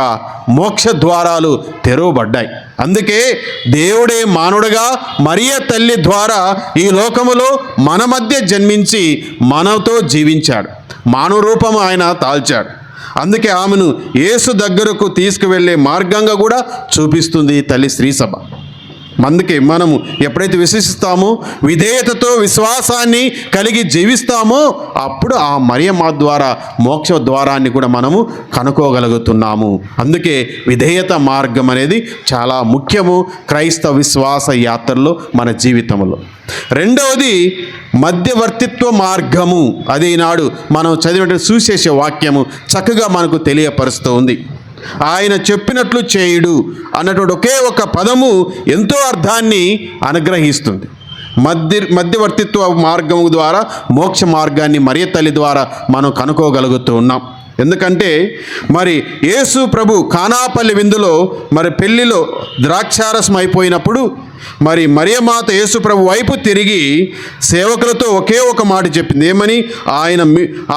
మోక్ష ద్వారాలు తెరవబడ్డాయి. అందుకే దేవుడే మానవుడిగా మరియ తల్లి ద్వారా ఈ లోకములో మన మధ్య జన్మించి మనతో జీవించాడు, మానవ రూపము ఆయన తాల్చాడు. అందుకే ఆమెను యేసు దగ్గరకు తీసుకువెళ్ళే మార్గంగా కూడా చూపిస్తుంది తల్లి శ్రీసభ. అందుకే మనము ఎప్పుడైతే విశ్వసిస్తామో, విధేయతతో విశ్వాసాన్ని కలిగి జీవిస్తామో, అప్పుడు ఆ మరియమాత ద్వారా మోక్ష ద్వారాన్ని కూడా మనము కనుక్కోగలుగుతున్నాము. అందుకే విధేయత మార్గం అనేది చాలా ముఖ్యము క్రైస్తవ విశ్వాస యాత్రలో, మన జీవితంలో. రెండవది మధ్యవర్తిత్వ మార్గము. అది ఈనాడు మనం చదివిన సువిశేష వాక్యము చక్కగా మనకు తెలియపరుస్తూ ఉంది. ఆయన చెప్పినట్లు చేయుడు అన్నటువంటి ఒకే ఒక పదము ఎంతో అర్థాన్ని అనుగ్రహిస్తుంది. మధ్యవర్తిత్వ మార్గం ద్వారా మోక్ష మార్గాన్ని మరియ తల్లి ద్వారా మనం కనుక్కోగలుగుతూ ఉన్నాం. ఎందుకంటే మరి యేసు ప్రభు కానాపల్లి విందులో మరి పెళ్లిలో ద్రాక్షారసం అయిపోయినప్పుడు మరి మరియమాత యేసు ప్రభు వైపు తిరిగి సేవకులతో ఒకే ఒక మాట చెప్పింది. ఏమని?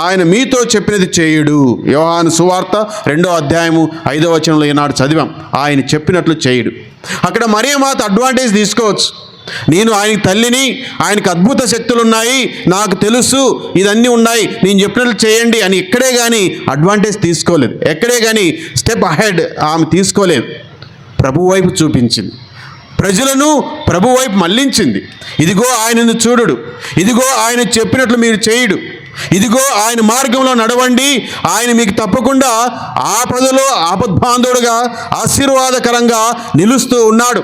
ఆయన మీతో చెప్పినది చేయుడు. యోహాను సువార్త 2వ అధ్యాయము 5వ వచనంలో ఈనాడు చదివాం, ఆయన చెప్పినట్లు చేయుడు. అక్కడ మరియమాత అడ్వాంటేజ్ తీసుకోవచ్చు. నేను ఆయనకి తల్లిని, ఆయనకు అద్భుత శక్తులు ఉన్నాయి, నాకు తెలుసు, ఇదన్నీ ఉన్నాయి, నేను చెప్పినట్లు చేయండి అని ఎక్కడే కానీ అడ్వాంటేజ్ తీసుకోలేదు. ఎక్కడే కానీ స్టెప్ అహెడ్ ఆమె తీసుకోలేదు. ప్రభు వైపు చూపించింది, ప్రజలను ప్రభు వైపు మళ్లించింది. ఇదిగో ఆయనను చూడుడు, ఇదిగో ఆయన చెప్పినట్లు మీరు చేయుడు, ఇదిగో ఆయన మార్గంలో నడవండి, ఆయన మీకు తప్పకుండా ఆపదలో ఆపద్బాంధవుడుగా ఆశీర్వాదకరంగా నిలుస్తూ ఉన్నాడు,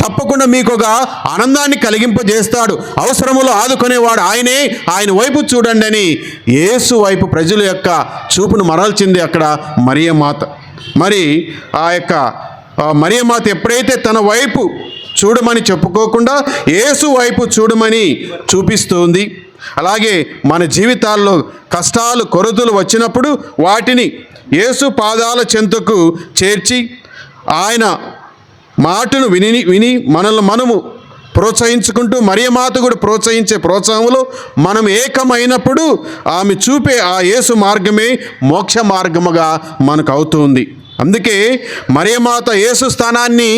తప్పకుండా మీకు ఒక ఆనందాన్ని కలిగింపజేస్తాడు, అవసరములో ఆదుకునేవాడు ఆయనే, ఆయన వైపు చూడండి అని యేసు వైపు ప్రజల యొక్క చూపును మరల్చింది అక్కడ మరియమాత. మరి ఆ యొక్క మరియమాత ఎప్పుడైతే తన వైపు చూడమని చెప్పుకోకుండా యేసు వైపు చూడమని చూపిస్తుంది. అలాగే మన జీవితాల్లో కష్టాలు కొరతలు వచ్చినప్పుడు వాటిని యేసు పాదాల చెంతకు చేర్చి ఆయన మాటను విని మనము ప్రోత్సహించుకుంటూ మరియమాత కూడా ప్రోత్సహించే ప్రోత్సాహంలో మనం ఏకమైనప్పుడు ఆమె చూపే ఆ యేసు మార్గమే మోక్ష మార్గముగా మనకు అవుతుంది. అందుకే మరియమాత యేసు స్థానాన్ని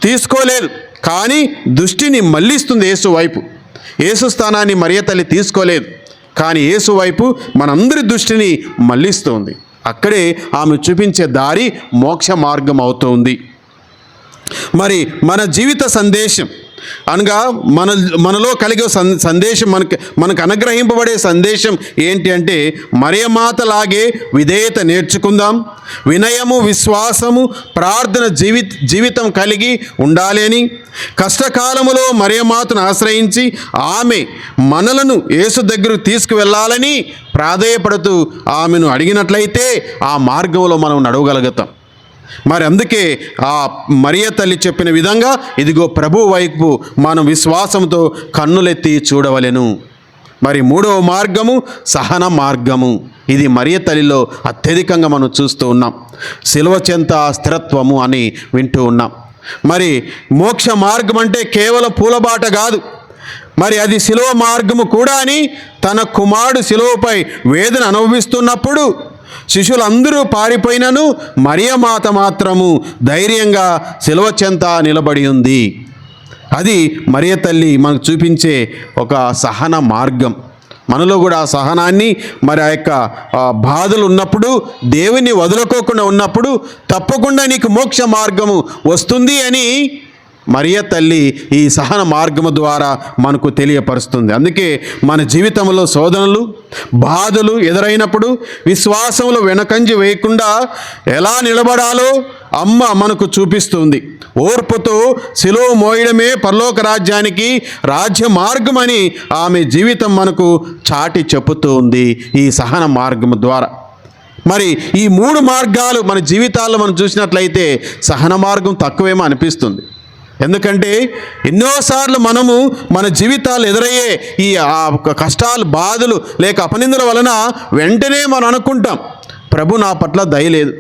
తీసుకోలేదు, కానీ దృష్టిని మళ్ళిస్తుంది యేసు వైపు. యేసు స్థానాన్ని మరియ తల్లి తీసుకోలేదు, కానీ యేసు వైపు మనందరి దృష్టిని మళ్ళిస్తుంది. అక్కడే ఆమె చూపించే దారి మోక్ష మార్గం అవుతుంది. మరి మన జీవిత సందేశం అనగా మనలో కలిగే సందేశం మనకు అనుగ్రహింపబడే సందేశం ఏంటి అంటే, మరియమాతలాగే విధేయత నేర్చుకుందాం, వినయము విశ్వాసము ప్రార్థన జీవితం కలిగి ఉండాలి అని, కష్టకాలములో మరియమాతను ఆశ్రయించి ఆమె మనలను యేసు దగ్గరకు తీసుకువెళ్ళాలని ప్రాధేయపడుతూ ఆమెను అడిగినట్లయితే ఆ మార్గంలో మనం నడవగలుగుతాం. మరి అందుకే ఆ మరియ తల్లి చెప్పిన విధంగా ఇదిగో ప్రభు వైపు మనం విశ్వాసంతో కన్నులెత్తి చూడవలెను. మరి మూడవ మార్గము సహన మార్గము. ఇది మరియ తల్లిలో అత్యధికంగా మనం చూస్తూ ఉన్నాం. శిలువ చెంత స్థిరత్వము అని వింటూ ఉన్నాం. మరి మోక్ష మార్గం అంటే కేవలం పూలబాట కాదు, మరి అది శిలువ మార్గము కూడా అని తన కుమారుడు శిలువపై వేదన అనుభవిస్తున్నప్పుడు శిష్యులందరూ పారిపోయినను మరియమాత మాత్రము ధైర్యంగా శిలువ చెంత నిలబడి ఉంది. అది మరియ తల్లి మనకు చూపించే ఒక సహన మార్గం. మనలో కూడా ఆ సహనాన్ని, మరి ఆ యొక్క బాధలు ఉన్నప్పుడు దేవుని వదులుకోకుండా ఉన్నప్పుడు తప్పకుండా నీకు మోక్ష మార్గము వస్తుంది అని మరియ తల్లి ఈ సహన మార్గము ద్వారా మనకు తెలియపరుస్తుంది. అందుకే మన జీవితంలో శోధనలు బాధలు ఎదురైనప్పుడు విశ్వాసంలో వెనకంజి వేయకుండా ఎలా నిలబడాలో అమ్మ మనకు చూపిస్తుంది. ఓర్పుతో శిలువ మోయడమే పరలోక రాజ్యానికి రాజ్య మార్గం అని ఆమె జీవితం మనకు చాటి చెప్పుతూ ఉంది ఈ సహన మార్గము ద్వారా. మరి ఈ మూడు మార్గాలు మన జీవితాల్లో మనం చూసినట్లయితే సహన మార్గం తక్కువేమో అనిపిస్తుంది. ఎందుకంటే ఎన్నోసార్లు మనము మన జీవితాలు ఎదురయ్యే ఈ కష్టాలు బాధలు లేక అపనిందల వలన వెంటనే మనం అనుకుంటాం, ప్రభు నా పట్ల దయ లేదు.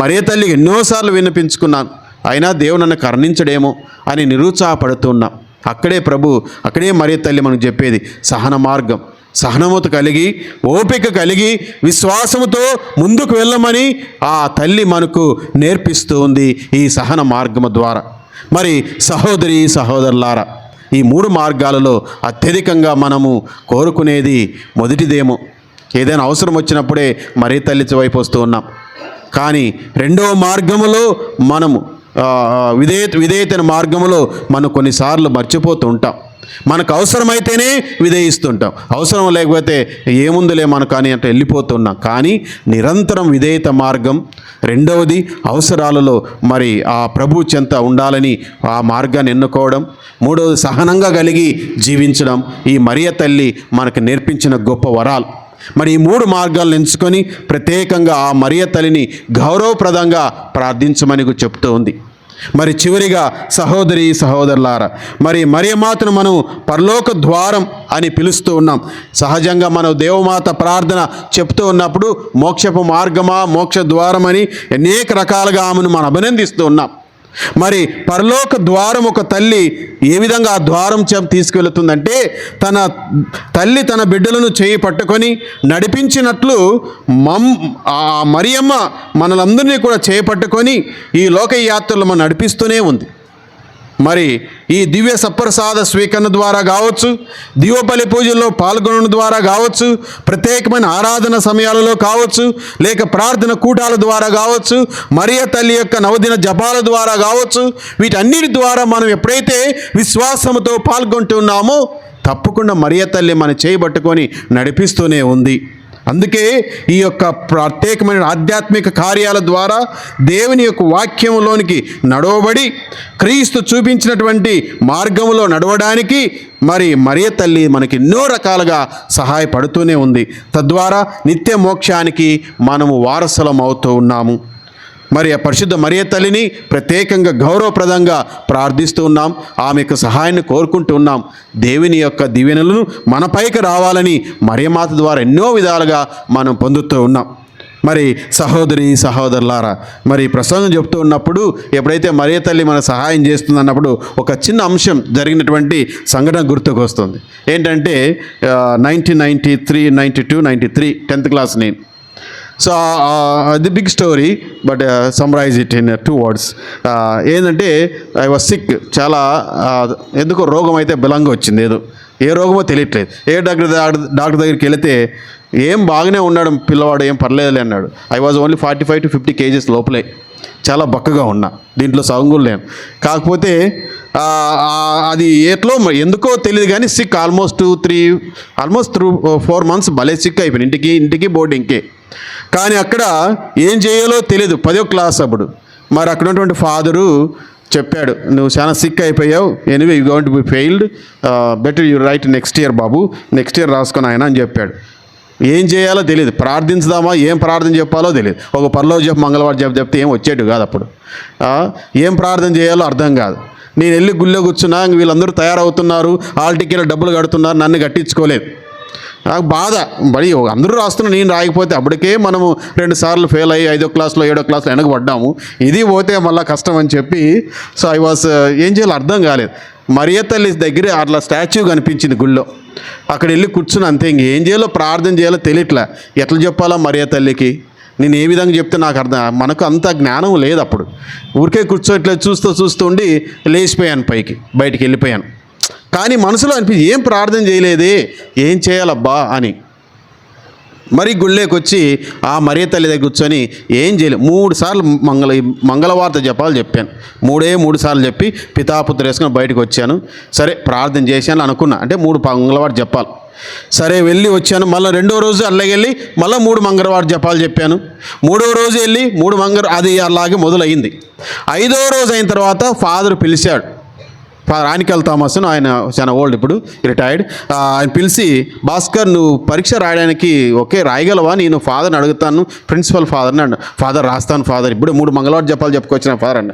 మరియ తల్లికి ఎన్నోసార్లు వినిపించుకున్నాను, అయినా దేవుడు నన్ను కరుణించడేమో అని నిరుత్సాహపడుతున్నాం. అక్కడే మరియ తల్లి మనకు చెప్పేది సహన మార్గం. సహనముతో కలిగి ఓపిక కలిగి విశ్వాసముతో ముందుకు వెళ్ళమని ఆ తల్లి మనకు నేర్పిస్తూ ఉంది ఈ సహన మార్గము ద్వారా. మరి సహోదరి సహోదరులారా, ఈ మూడు మార్గాలలో అత్యధికంగా మనము కోరుకునేది మొదటిదేమో, ఏదైనా అవసరం వచ్చినప్పుడే మరియ తల్లి వైపు వస్తూ ఉన్నాం. కానీ రెండవ మార్గములో మనము విధేయత మార్గములో మనం కొన్నిసార్లు మర్చిపోతూ ఉంటాం. మనకు అవసరమైతేనే విధేయిస్తుంటాం, అవసరం లేకపోతే ఏముందులే మనకు అని అంటే వెళ్ళిపోతున్నాం. కానీ నిరంతరం విధేయత మార్గం. రెండవది అవసరాలలో మరి ఆ ప్రభు చెంత ఉండాలని ఆ మార్గాన్ని ఎన్నుకోవడం. మూడవది సహనంగా కలిగి జీవించడం. ఈ మరియ తల్లి మనకు నేర్పించిన గొప్ప వరాలు. మరి ఈ మూడు మార్గాలను ఎంచుకొని ప్రత్యేకంగా ఆ మరియ తల్లిని గౌరవప్రదంగా ప్రార్థించమని చెప్తూ ఉంది. మరి చివరిగా సహోదరి సహోదరులారా, మరి మరియమాతను మనం పరలోక ద్వారం అని పిలుస్తూ ఉన్నాం. సహజంగా మనం దేవమాత ప్రార్థన చెప్తూ ఉన్నప్పుడు మోక్షపు మార్గమా మోక్ష ద్వారం అని అనేక రకాలుగా ఆమెను మనం అభినందిస్తూ ఉన్నాం. మరి పరలోక ద్వారం ఒక తల్లి ఏ విధంగా ఆ ద్వారం తీసుకెళ్తుందంటే, తన తల్లి తన బిడ్డలను చేయి పట్టుకొని నడిపించినట్లు ఆ మరియమ్మ మనలందరినీ కూడా చేయి పట్టుకొని ఈ లోకయాత్రలు మనం నడిపిస్తూనే ఉంది. మరి ఈ దివ్య సప్రసాద స్వీకరణ ద్వారా కావచ్చు, దివబలి పూజల్లో పాల్గొనడం ద్వారా కావచ్చు, ప్రత్యేకమైన ఆరాధన సమయాలలో కావచ్చు, లేక ప్రార్థన కూటాల ద్వారా కావచ్చు, మరియ తల్లి యొక్క నవదిన జపాల ద్వారా కావచ్చు, వీటన్నిటి ద్వారా మనం ఎప్పుడైతే విశ్వాసంతో పాల్గొంటున్నామో తప్పకుండా మరియ తల్లి మన చేయబట్టుకొని నడిపిస్తూనే ఉంది. అందుకే ఈ యొక్క ప్రత్యేకమైన ఆధ్యాత్మిక కార్యాల ద్వారా దేవుని యొక్క వాక్యంలోనికి నడవబడి క్రీస్తు చూపించినటువంటి మార్గంలో నడవడానికి మరి మరియ తల్లి మనకి ఎన్నో రకాలుగా సహాయపడుతూనే ఉంది. తద్వారా నిత్య మోక్షానికి మనము వారసులం అవుతూ ఉన్నాము. మరి ఆ పరిశుద్ధ మరియ తల్లిని ప్రత్యేకంగా గౌరవప్రదంగా ప్రార్థిస్తూ ఉన్నాం. ఆమెకు సహాయాన్ని కోరుకుంటూ ఉన్నాం. దేవుని యొక్క దీవెనలను మనపైకి రావాలని మరియమాత ద్వారా ఎన్నో విధాలుగా మనం పొందుతూ ఉన్నాం. మరి సహోదరి సహోదరులారా, మరి ప్రసంగం చెప్తూ ఉన్నప్పుడు ఎప్పుడైతే మరియ తల్లి మన సహాయం చేస్తుందన్నప్పుడు ఒక చిన్న అంశం జరిగినటువంటి సంఘటన గుర్తుకు వస్తుంది. ఏంటంటే 1993, 92, 93 10th క్లాస్ నేను. So the big story, but summarize it in 2 words. ఏంటంటే ఐ వాజ్ సిక్. చాలా ఎందుకో రోగం అయితే బలంగా వచ్చింది. ఏ రోగమో తెలియట్లేదు. డాక్టర్ దగ్గరికి వెళితే ఏం బాగానే ఉన్నాడు పిల్లవాడు, ఏం పర్లేదులే అన్నాడు. I was only 45 to 50 kgs లోపలే, చాలా బక్కగా ఉన్నా, దీంట్లో సగం కూడా లేను. కాకపోతే అది ఎట్లో ఎందుకో తెలియదు కానీ సిక్ ఆల్మోస్ట్ 4 months భలే సిక్ అయిపోయింది. ఇంటికి బోర్డింగ్కే. కానీ అక్కడ ఏం చేయాలో తెలియదు. 10వ క్లాస్ అప్పుడు. మరి అక్కడ ఉన్నటువంటి ఫాదరు చెప్పాడు, నువ్వు చాలా సిక్ అయిపోయావు, anyway you going to be failed, better you right next year Babu, next year రాసుకొని ఆయన అని చెప్పాడు. ఏం చేయాలో తెలియదు. ప్రార్థించుదామా, ఏం ప్రార్థన చెప్పాలో తెలియదు. ఒక పరలోక జపం మంగళవారం చెప్తే ఏం వచ్చేటు కాదు. అప్పుడు ఏం ప్రార్థన చేయాలో అర్థం కాదు. నేను వెళ్ళి గుళ్ళో కూర్చున్నా, వీళ్ళందరూ తయారవుతున్నారు, హాల్ టికెట్ డబ్బులు కడుతున్నారు, నన్ను కట్టించుకోలేదు. నాకు బాధ. మరి అందరూ రాస్తున్నా, నేను రాయకపోతే అప్పటికే మనము 2 సార్లు ఫెయిల్ అయ్యి 5వ క్లాస్లో 7వ క్లాస్లో వెనకబడ్డాము. ఇది పోతే మళ్ళీ కష్టం అని చెప్పి సో ఐ వాస్ ఏం చేయాలో అర్థం కాలేదు. మరియ తల్లి దగ్గర అట్లా స్టాచ్యూ కనిపించింది గుళ్ళో. అక్కడ వెళ్ళి కూర్చుని అంతే. ఇంకేం చేయాలో ప్రార్థన చేయాలో తెలియట్లే. ఎట్లా చెప్పాలా మరియ తల్లికి, నేను ఏ విధంగా చెప్తే నాకు అర్థం, మనకు అంత జ్ఞానం లేదు అప్పుడు. ఊరికే కూర్చో ఇట్లా చూస్తూ ఉండి లేచిపోయాను, బయటికి వెళ్ళిపోయాను. కానీ మనసులో అనిపించి ఏం ప్రార్థన చేయలేదే, ఏం చేయాలబ్బా అని. మరి గుళ్ళేకి వచ్చి ఆ మరియ తల్లి దగ్గర కూర్చొని ఏం చేయలేదు. 3 సార్లు మంగళవార్త జపాలు చెప్పాను. 3 సార్లు చెప్పి పితాపుత్ర వేసుకొని బయటకు వచ్చాను. సరే ప్రార్థన చేశాను అనుకున్నా, అంటే 3 మంగళవారం జపాలు. సరే వెళ్ళి వచ్చాను. మళ్ళీ 2వ రోజు అలాగే వెళ్ళి మళ్ళీ 3 మంగళవారం జపాలు చెప్పాను. 3వ రోజు వెళ్ళి 3 అది అలాగే మొదలయ్యింది. 5వ రోజు అయిన తర్వాత ఫాదర్ పిలిచాడు. రానికల్ థామస్, ఆయన చాలా ఓల్డ్, ఇప్పుడు రిటైర్డ్. ఆయన పిలిచి, భాస్కర్ నువ్వు పరీక్ష రాయడానికి రాయగలవా, నేను ఫాదర్ని అడుగుతాను, ప్రిన్సిపల్ ఫాదర్ని అన్న. ఫాదర్ రాస్తాను ఫాదర్, ఇప్పుడు 3 మంగళవారం జపాలు చెప్పుకొచ్చిన ఫాదర్ అన్న.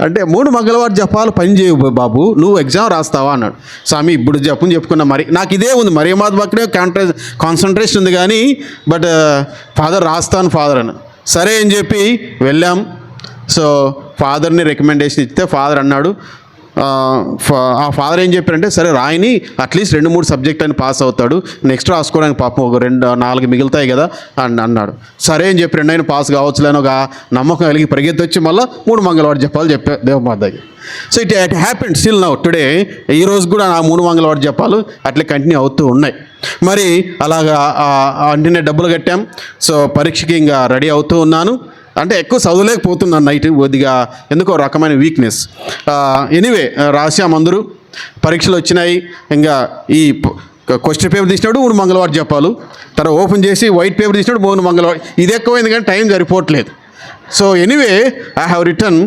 అంటే 3 మంగళవారం జపాలు పని చేయవు బాబు, నువ్వు ఎగ్జామ్ రాస్తావా అన్నాడు. స్వామి ఇప్పుడు చెప్పుకున్నా, మరి నాకు ఇదే ఉంది, మరి మాది పక్కనే కాన్సన్ట్రేషన్ ఉంది కానీ బట్ ఫాదర్ రాస్తాను ఫాదర్ అన్న. సరే అని చెప్పి వెళ్ళాం. సో ఫాదర్ని రికమెండేషన్ ఇస్తే ఫాదర్ అన్నాడు, ఆ ఫాదర్ ఏం చెప్పారంటే, సరే రాయని అట్లీస్ట్ 2-3 సబ్జెక్ట్ అని పాస్ అవుతాడు, నెక్స్ట్ రాసుకోవడానికి పాపం ఒక 2-4 మిగులుతాయి కదా అన్నాడు. సరే అని చెప్పి 2 పాస్ కావచ్చులేని ఒక నమ్మకం కలిగి పరిగెత్తి వచ్చి మళ్ళీ 3 మంగళవారం జపాలు చెప్పా దేవమాత దగ్గర. So it happened still now today. ఈ రోజు కూడా ఆ 3 మంగళవారం జపాలు అట్లే కంటిన్యూ అవుతూ ఉన్నాయి. మరి అలాగా అంటేనే డబ్బులు కట్టాం. సో పరీక్షకి ఇంకా రెడీ అవుతూ ఉన్నాను. అంటే ఎక్కువ చదవలేకపోతున్నాను నైట్, కొద్దిగా ఎందుకో రకమైన వీక్నెస్. ఎనీవే రాసాం, అందరూ పరీక్షలు వచ్చినాయి. ఇంకా ఈ క్వశ్చన్ పేపర్ తీసినప్పుడు 3 మంగళవారం చెప్పాలి, తర్వాత ఓపెన్ చేసి వైట్ పేపర్ తీసినప్పుడు 3 మంగళవారం. ఇది ఎక్కువైంది కానీ టైం సరిపోవట్లేదు. So anyway I have return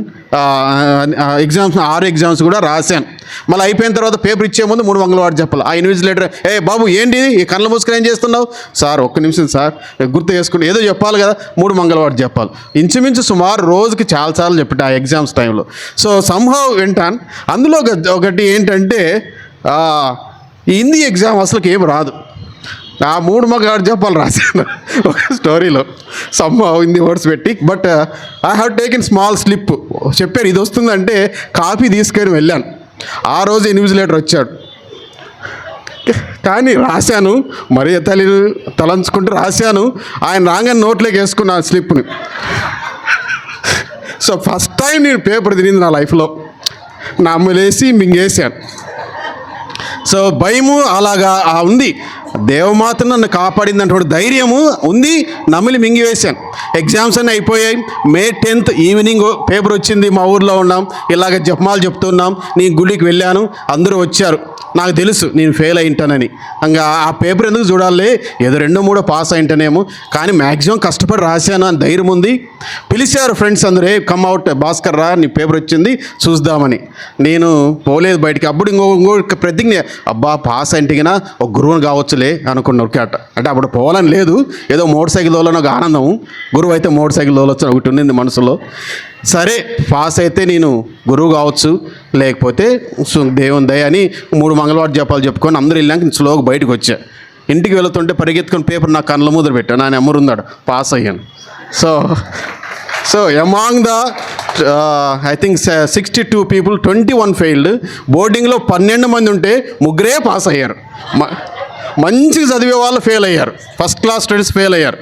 exams, 6 exams కూడా రాశాను. మళ్ళీ అయిపోయిన తర్వాత పేపర్ ఇచ్చే ముందు 3 మంగళవారం చెప్పాలి. ఆ ఇన్విజిలేటర్, బాబు ఏంటి ఈ కళ్ళ మూసుకొని ఏం చేస్తున్నావు? సార్ ఒక్క నిమిషం సార్, గుర్తు చేసుకుని ఏదో చెప్పాలి కదా, 3 మంగళవారం చెప్పాలి. ఇంచుమించు సుమారు రోజుకి చాలాసార్లు చెప్పట ఆ ఎగ్జామ్స్ టైంలో. సో సంహౌ వింటాను. అందులో ఒకటి ఏంటంటే హిందీ ఎగ్జామ్ అసలుకి ఏం రాదు. ఆ 3 మంగళవారం జపాలు రాశాను ఒక స్టోరీలో, సంహౌ హిందీ వర్డ్స్ పెట్టి. But I have taken small slip. చెప్పారు ఇది వస్తుందంటే కాపీ తీసుకొని వెళ్ళాను. ఆ రోజు ఇన్విజిలేటర్ వచ్చాడు, కానీ రాశాను, మరి తలంచుకుంటూ రాశాను. ఆయన రాగానే నోట్లోకి వేసుకున్నాను స్లిప్ని. సో ఫస్ట్ టైం నేను పేపర్ తినింది నా లైఫ్లో. నా అమ్మలేసి మింగేశాను. సో భయము అలాగా ఉంది. దేవమాత నన్ను కాపాడిందంటే ధైర్యము ఉంది, నమిలి మింగివేశాను. ఎగ్జామ్స్ అన్నీ అయిపోయాయి. May 10th ఈవినింగ్ పేపర్ వచ్చింది. మా ఊర్లో ఉన్నాం, ఇలాగ జపమాలు చెప్తున్నాం. నేను గుడికి వెళ్ళాను, అందరూ వచ్చారు. నాకు తెలుసు నేను ఫెయిల్ అయింటానని. ఇంకా ఆ పేపర్ ఎందుకు చూడాలి, ఏదో 2-3 పాస్ అయింటానేమో, కానీ మ్యాక్సిమం కష్టపడి రాశాను అని ధైర్యం ఉంది. పిలిచారు ఫ్రెండ్స్ అందరూ, కమ్ అవుట్ భాస్కర్ రా, నీ పేపర్ వచ్చింది చూద్దామని. నేను పోలేదు బయటికి. అప్పుడు ఇంకో ప్రతిజ్ఞ, అబ్బా పాస్ అంటే ఒక గురువుని కావచ్చు, పోవచ్చులే అనుకున్నారు అట్ట. అంటే అప్పుడు పోవాలని లేదు, ఏదో మోటార్ సైకిల్ తోలని ఒక ఆనందం. గురువు అయితే మోటార్ సైకిల్ తోలొచ్చు ఒకటి ఉండింది మనసులో. సరే పాస్ అయితే నేను గురువు కావచ్చు, లేకపోతే దేవుని దయ అని 3 మంగళవారం జపాలు చెప్పుకొని అందరూ వెళ్ళాక నేను స్లోగా బయటకు వచ్చా. ఇంటికి వెళుతుంటే పరిగెత్తుకుని పేపర్ నా కళ్ళ ముద్ర పెట్టాను. నా నెంబర్ ఉన్నాడు, పాస్ అయ్యాను. So among the I think 62 people 21 failed. బోర్డింగ్లో 12 మంది ఉంటే 3 పాస్ అయ్యారు. మంచిగా చదివే వాళ్ళు ఫెయిల్ అయ్యారు, ఫస్ట్ క్లాస్ స్టడీస్ ఫెయిల్ అయ్యారు.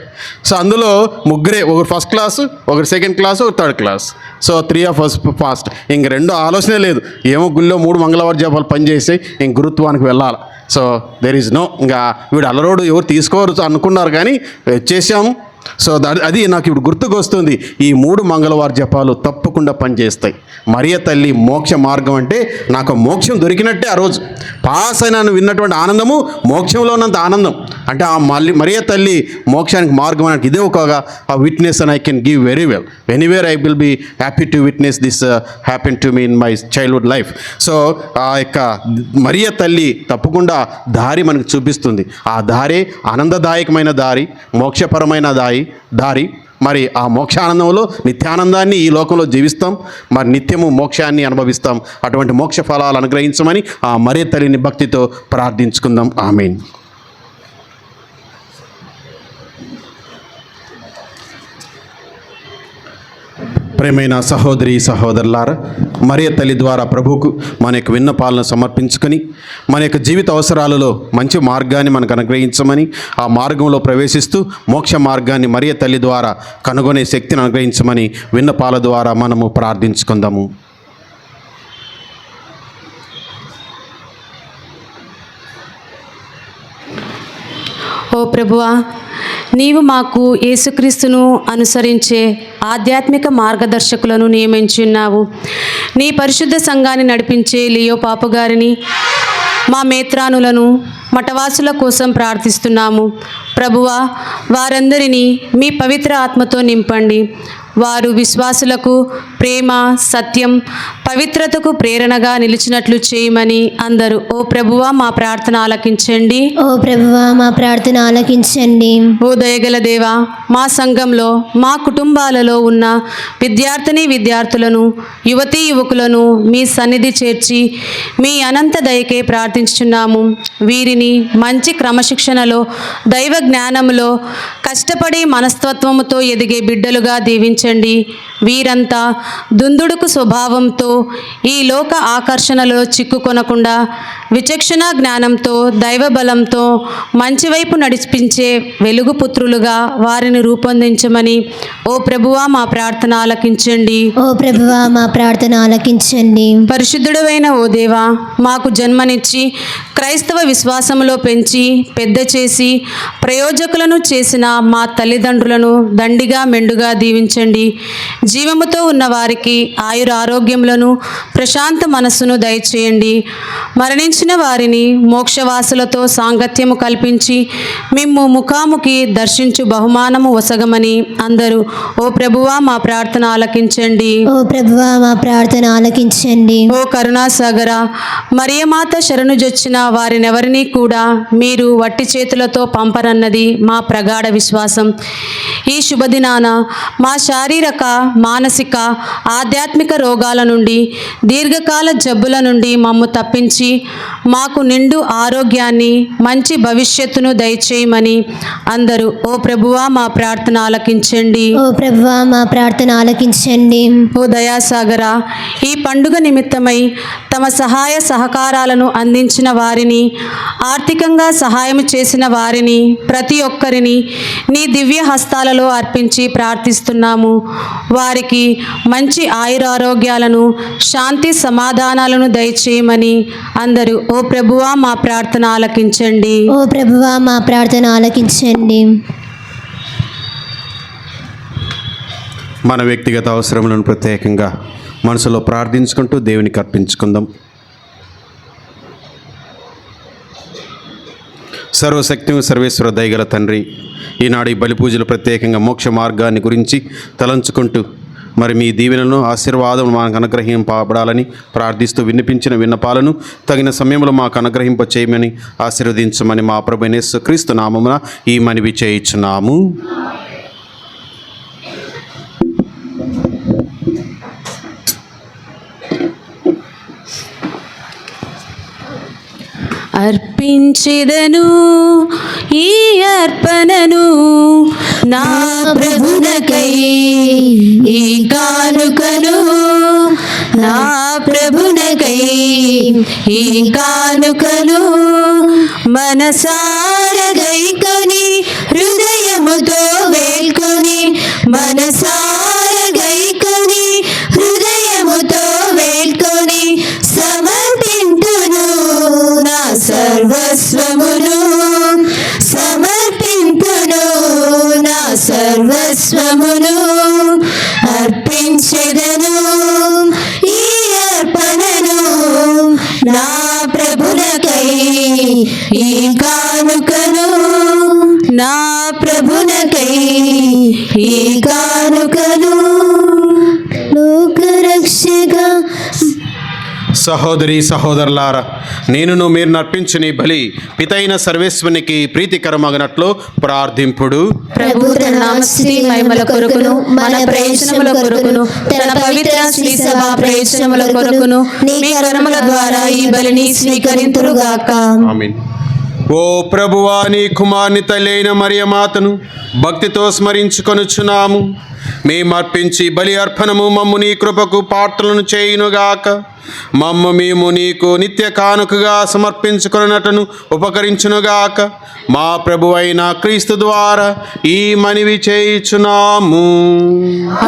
సో అందులో 3, ఒకరు ఫస్ట్ క్లాసు, ఒకరు సెకండ్ క్లాసు, ఒకరు third class. So 3 of us fast. ఇంక 2 ఆలోచనే లేదు, ఏమో గుళ్ళో 3 మంగళవారం జపాలు పనిచేసి ఇంక గురుత్వానికి వెళ్ళాలి. సో దెర్ ఈజ్ నో, ఇంకా వీడు అలరోడు ఎవరు తీసుకోరు అనుకున్నారు కానీ చేసాము. సో అది నాకు ఇప్పుడు గుర్తుకు వస్తుంది. ఈ 3 మంగళవారం జపాలు తప్పకుండా పనిచేస్తాయి. మరియ తల్లి మోక్ష మార్గం అంటే నాకు మోక్షం దొరికినట్టే. ఆ రోజు పాస్ అయినా విన్నటువంటి ఆనందము మోక్షంలో ఉన్నంత ఆనందం. అంటే ఆ మరియ తల్లి మోక్షానికి మార్గం అంటే ఇదే ఒక witness and I can give very well. Anywhere I will be happy to witness this happen to me in my childhood life. So ఆ యొక్క మరియ తల్లి తప్పకుండా దారి మనకు చూపిస్తుంది. ఆ దారే ఆనందదాయకమైన దారి, మోక్షపరమైన దారి. మరి ఆ మోక్షానందంలో నిత్యానందాన్ని ఈ లోకంలో జీవిస్తాం, మరి నిత్యము మోక్షాన్ని అనుభవిస్తాం. అటువంటి మోక్ష ఫలాలు అనుగ్రహించమని ఆ మరియ తల్లిని భక్తితో ప్రార్థించుకుందాం. ఆమేన్. ప్రేమైన సహోదరి సహోదరులారా, మరియ తల్లి ద్వారా ప్రభువుకు మన యొక్క విన్నపాలను సమర్పించుకొని మన యొక్క జీవిత అవసరాలలో మంచి మార్గాన్ని మనకు అనుగ్రహించమని, ఆ మార్గంలో ప్రవేశిస్తూ మోక్ష మార్గాన్ని మరియ తల్లి ద్వారా కనుగొనే శక్తిని అనుగ్రహించమని విన్నపాల ద్వారా మనము ప్రార్థించుకుందాము. ఓ ప్రభువా, నీవు మాకు యేసుక్రీస్తును అనుసరించే ఆధ్యాత్మిక మార్గదర్శకులను నియమించున్నావు. నీ పరిశుద్ధ సంఘాన్ని నడిపించే లియో పాపు గారిని, మా మేత్రానులను, మఠవాసుల కోసం ప్రార్థిస్తున్నాము. ప్రభువా, వారందరినీ మీ పవిత్ర ఆత్మతో నింపండి. వారు విశ్వాసులకు ప్రేమ, సత్యం, పవిత్రతకు ప్రేరణగా నిలిచినట్లు చేయమని అందరూ ఓ ప్రభువా మా ప్రార్థన ఆలకించండి. ఓ ప్రభువా మా ప్రార్థన ఆలకించండి. ఓ దయగల దేవా, మా సంఘంలో మా కుటుంబాలలో ఉన్న విద్యార్థులను, యువతీ యువకులను మీ సన్నిధి చేర్చి మీ అనంత దయకే ప్రార్థించుచున్నాము. వీరిని మంచి క్రమశిక్షణలో, దైవ జ్ఞానములో, కష్టపడి మనస్తత్వముతో ఎదిగే బిడ్డలుగా దీవించండి. వీరంతా దుందుడుకు స్వభావంతో ఈ లోక ఆకర్షణలో చిక్కుకొనకుండా విచక్షణ జ్ఞానంతో, దైవ బలంతో మంచి వైపు నడిపించే వెలుగు పుత్రులుగా వారిని రూపొందించమని ఓ ప్రభువా మా ప్రార్థన ఆలకించండి. ఓ ప్రభువా మా ప్రార్థన ఆలకించండి. పరిశుద్ధుడైన ఓ దేవా, మాకు జన్మనిచ్చి క్రైస్తవ విశ్వాసములో పెంచి పెద్ద చేసి ప్రయోజకులను చేసిన మా తల్లిదండ్రులను దండిగా మెండుగా దీవించండి. జీవముతో ఉన్న వారికి ఆయురారోగ్యములను, ప్రశాంత మనస్సును దయచేయండి. మరణించిన వారిని మోక్షవాసులతో సాంగత్యము కల్పించి మిమ్ము ముఖాముఖి దర్శించు బహుమానము వసగమని అందరూ ఓ ప్రభువా మా ప్రార్థన ఆలకించండి. ఓ ప్రభువా మా ప్రార్థన ఆలకించండి. ఓ కరుణాసాగర, మరియమాత శరణుజొచ్చిన వారినెవరినీ కూడా మీరు వట్టి చేతులతో పంపరన్నది మా ప్రగాఢ విశ్వాసం. ఈ శుభదినాన మా శారీరక, మానసిక, ఆధ్యాత్మిక రోగాల నుండి, దీర్ఘకాల జబ్బుల నుండి మమ్ము తప్పించి మాకు నిండు ఆరోగ్యాన్ని, మంచి భవిష్యత్తును దయచేయమని అందరూ ఓ ప్రభువా మా ప్రార్థన ఆలకించండి. ఓ ప్రభువా మా ప్రార్థన ఆలకించండి. ఓ దయాసాగర, ఈ పండుగ నిమిత్తమై తమ సహాయ సహకారాలను అందించిన వారిని, ఆర్థికంగా సహాయం చేసిన వారిని, ప్రతి ఒక్కరిని నీ దివ్య హస్తాలలో అర్పించి ప్రార్థిస్తున్నాము. వారికి మంచి ఆయురారోగ్యాలను, శాంతి సమాధానాలను దయచేయమని అందరూ ఓ ప్రభువా మా ప్రార్థన ఆలకించండి. ఓ ప్రభువా మా ప్రార్థన ఆలకించండి. మన వ్యక్తిగత అవసరములను ప్రత్యేకంగా మనసులో ప్రార్థించుకుంటూ దేవునికి అర్పించుకుందాం. సర్వశక్తి సర్వేశ్వర దయగల తండ్రి, ఈనాడు ఈ బలి పూజలు ప్రత్యేకంగా మోక్ష మార్గాన్ని గురించి తలంచుకుంటూ మరి మీ దీవెనలను ఆశీర్వాదం మాకు అనుగ్రహింపబడాలని ప్రార్థిస్తూ వినిపించిన విన్నపాలను తగిన సమయంలో మాకు అనుగ్రహింప చేయమని ఆశీర్వదించమని మా ప్రభువైన యేసుక్రీస్తు నామమున ఈ మనవి చేయుచున్నాము. అర్పించెదను ఈ అర్పణను నా ప్రభునకై, ఈ కానుకను నా ప్రభునకై, ఈ కానుకను మనసారా గైకొని హృదయముతో వేల్కొని, మనసారా గైకొని హృదయముతో వేల్కొని సమర్పింతును నా సర్వస్వమును, సమర్పింతును నా సర్వస్వమును. అర్పించెదను ఈ అర్పణను నా ప్రభునకై, ఈ కానుకను నా ప్రభునకై, ఈ కానుకను. లోకరక్షగా సహోదరి సహోదరులారా, నేనును మీరు నర్పించిన ఈ బలి పితైన సర్వేశ్వరునికి ప్రీతికరమగినట్లు ప్రార్థింపుడు. ప్రభు తన నామస్తుతి మహిమల కొరకును మన ప్రయోజనముల కొరకును తన పవిత్ర శ్రీ సభ ప్రయోజనముల కొరకును నీ కర్మల ద్వారా ఈ బలిని స్వీకరింతురుగాక. ఆమేన్. ఓ ప్రభువా, నీ కుమార్ని తల్లైన మరియమాతను భక్తితో స్మరించుకొనుచున్నాము. మేమర్పించి బలి అర్పణము మమ్ము నీ కృపకు పాత్రలను చేయునుగాక. మేము నీకు నిత్య కానుకగా సమర్పించుకొనుటను ఉపకరించునుగాక. మా ప్రభు అయిన క్రీస్తు ద్వారా ఈ మనవి చేయుచున్నాము.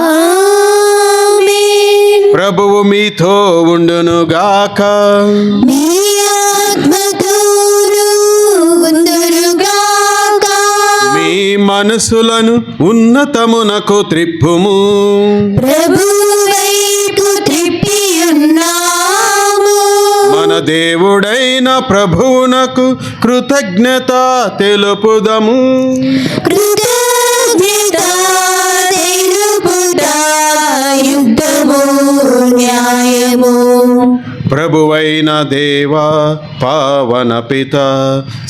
ఆమేన్. ప్రభువు మీతో ఉండునుగాక. మీ ఆత్మతోనూ ఉండునుగాక. మీ మనసులను ఉన్నతమునకు త్రిప్పుము. ప్రభువైపు త్రిప్పియున్నాము. మన దేవుడైన ప్రభువునకు కృతజ్ఞత తెలుపుదము. కృతజ్ఞత తెలుపుట యుక్తము న్యాయము. ప్రభువైన దేవా, పావన పిత,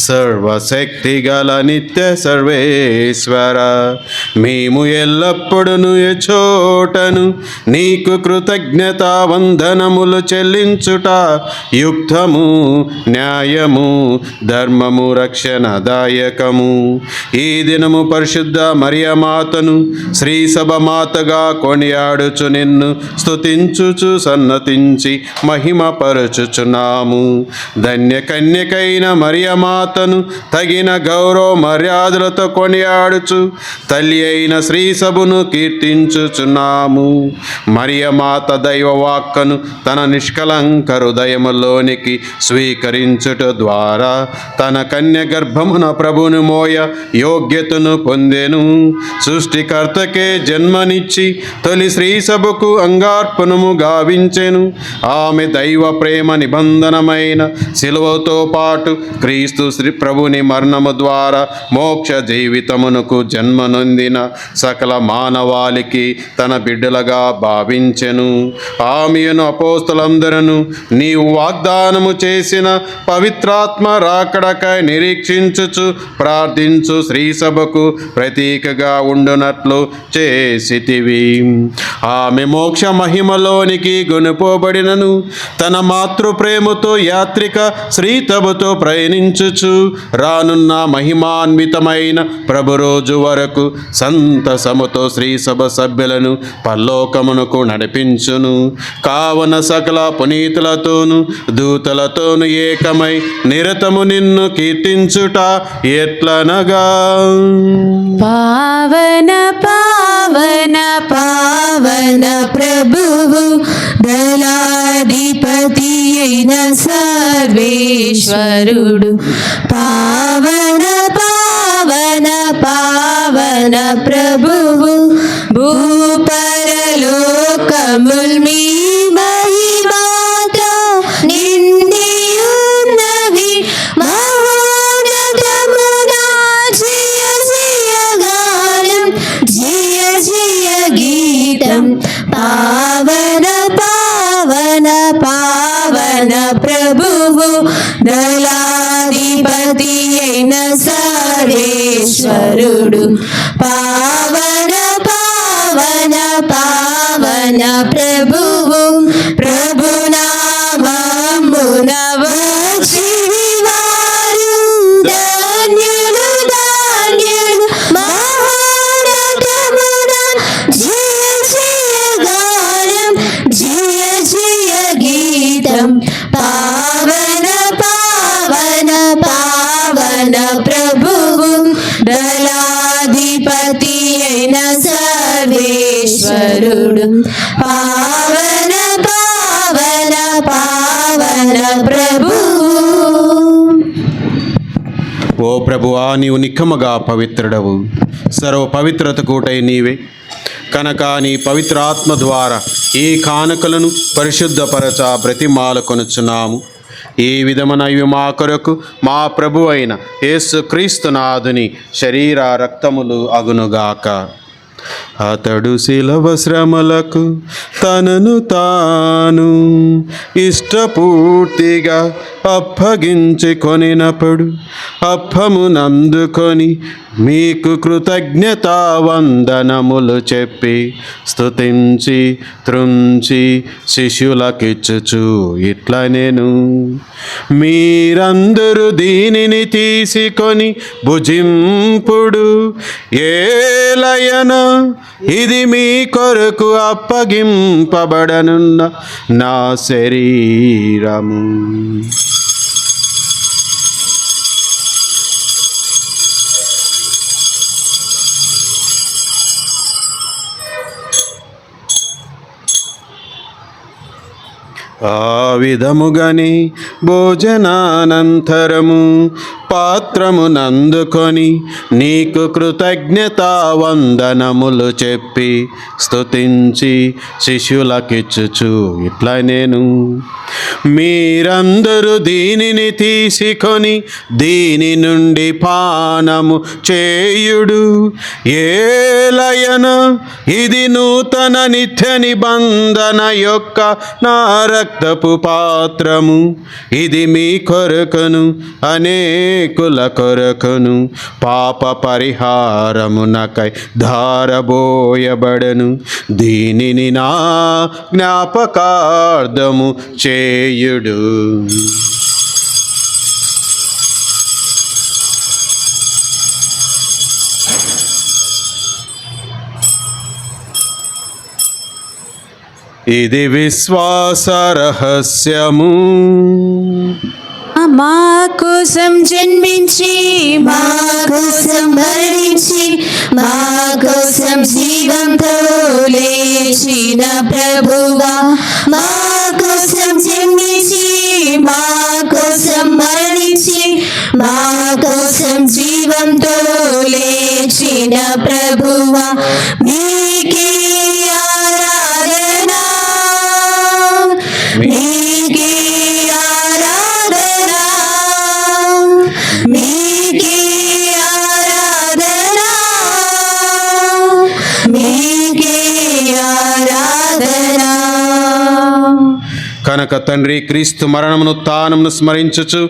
సర్వశక్తి గల నిత్య సర్వేశ్వర, మేము ఎల్లప్పుడూ ఎచోటను నీకు కృతజ్ఞత వందనములు చెల్లించుట యుక్తము న్యాయము ధర్మము రక్షణదాయకము. ఈ దినము పరిశుద్ధ మరియమాతను శ్రీ సభ మాతగా కొనియాడుచు నిన్ను స్తుతించుచు సన్నతించి మహిమ పరచుచున్నాము. ధన్య కన్యకైన మరియమాతను తగిన గౌరవ మర్యాదలతో కొనియాడుచు తల్లి అయిన శ్రీ సభను కీర్తించుచున్నాము. మరియమాత దైవ వాక్కను తన నిష్కలంక హృదయములోనికి స్వీకరించుట ద్వారా తన కన్య గర్భమున ప్రభుని మోయ యోగ్యతను పొందెను. సృష్టికర్తకే జన్మనిచ్చి తొలి శ్రీ సభకు అంగార్పణము గావించెను. ఆమె దైవ ప్రేమ నిబంధనమైన శిలువతో పాటు క్రీస్తు శ్రీ ప్రభుని మరణము ద్వారా మోక్ష జీవితమునకు జన్మనొందిన సకల మానవాళికి తన బిడ్డలుగా భావించెను. ఆమెను అపోస్తలందరూ నీవు వాగ్దానము చేసిన పవిత్రాత్మ రాకడకై నిరీక్షించుచు ప్రార్థించు శ్రీ సభకు ప్రతీకగా ఉండునట్లు చేసితివి. ఆమె మోక్ష మహిమలోనికి గొనుపోబడినను తన మాతృ ప్రేమతో యాత్రిక శ్రీతబుతో ప్రయాణించుచు రానున్న మహిమాన్వితమైన ప్రభు రోజు వరకు సంతసముతో శ్రీ సభ సభ్యులను పరలోకమునకు నడిపించును. కావున సకల పునీతులతోను దూతలతోను ఏకమై నిరతము నిన్ను కీర్తించుట ఎట్లనగా, పావన పావన పావన ప్రభువు దళాధిపతి అయిన సర్వేశ్వరుడు, పావన పావన పావన ప్రభువు భూపరలోకముల్ మీ మహిమాతో నిండియున్నవి. మహోన్నతమునా జయ జయ గానం, జయ జయ గీతం, దళాధిపతి అయిన సర్వేశ్వరుడు పావన పావన పావన ప్రభువు ప్రభునామమున వచ్చివారు ధన్యులు ధన్యులు మహోన్నతమున జయ జయ గానం జయ జయ గీతం పావన పావన పావన ప్రభువు దళాధిపతి అయిన సర్వేశ్వరుడు పావన పావన పావన ప్రభువు. ఓ ప్రభువా, నీవు నిక్కముగా పవిత్రుడవు, సర్వ పవిత్రత కూటై నీవే కనుక నీ పవిత్ర ఆత్మ ద్వారా ఈ కానుకలను పరిశుద్ధపరచ బ్రతిమాలకొనుచున్నాము. ఈ విధమున ఇవి మా కొరకు మా ప్రభు అయిన యేసుక్రీస్తునాథుని శరీర రక్తములు అగునుగాక. అతడు శిలవ శ్రమలకు తనను తాను ఇష్టపూర్తిగా అప్పగించుకొనినప్పుడు అప్పమునందుకొని మీకు కృతజ్ఞతా వందనములు చెప్పి స్తుతించి త్రుంచి శిష్యులకిచ్చుచు ఇట్లా నేను, మీరందరూ దీనిని తీసుకొని భుజింపుడు, ఏలయన ఇది మీ కొరకు అప్పగింపబడనున్న నా శరీరము. ఆ విధముగాని భోజనానంతరము పాత్రమునందుకొని నీకు కృతజ్ఞతా వందనములు చెప్పి స్తుతించి శిష్యులకిచ్చుచు ఇట్లా నేను, మీరందరూ దీనిని తీసుకొని దీని నుండి పానము చేయుడు, ఏలయన ఇది నూతన నిత్య నిబంధన యొక్క నా రక్తపు పాత్రము, ఇది మీ కొరకును అనేకుల కొరకును పాప పరిహారమునకై ధారబోయబడను. దీనిని నా జ్ఞాపకార్థము చేయుడు. ఇది విశ్వాస రహస్యము. మా కోసం జన్మించి మా కోసం మరణించి మా కోసం జీవంతో లేచిన ప్రభువా, మా కోసం జన్మించి మా కోసం మరణించి మా కోసం జీవంతో లేచిన ప్రభువా, మీకే ఆరాధన, మీకే ఆరాధన, మీకే ఆరాధన, మీకే ఆరాధన. కనుక తండ్రి, క్రీస్తు మరణమును తానమును స్మరించుచు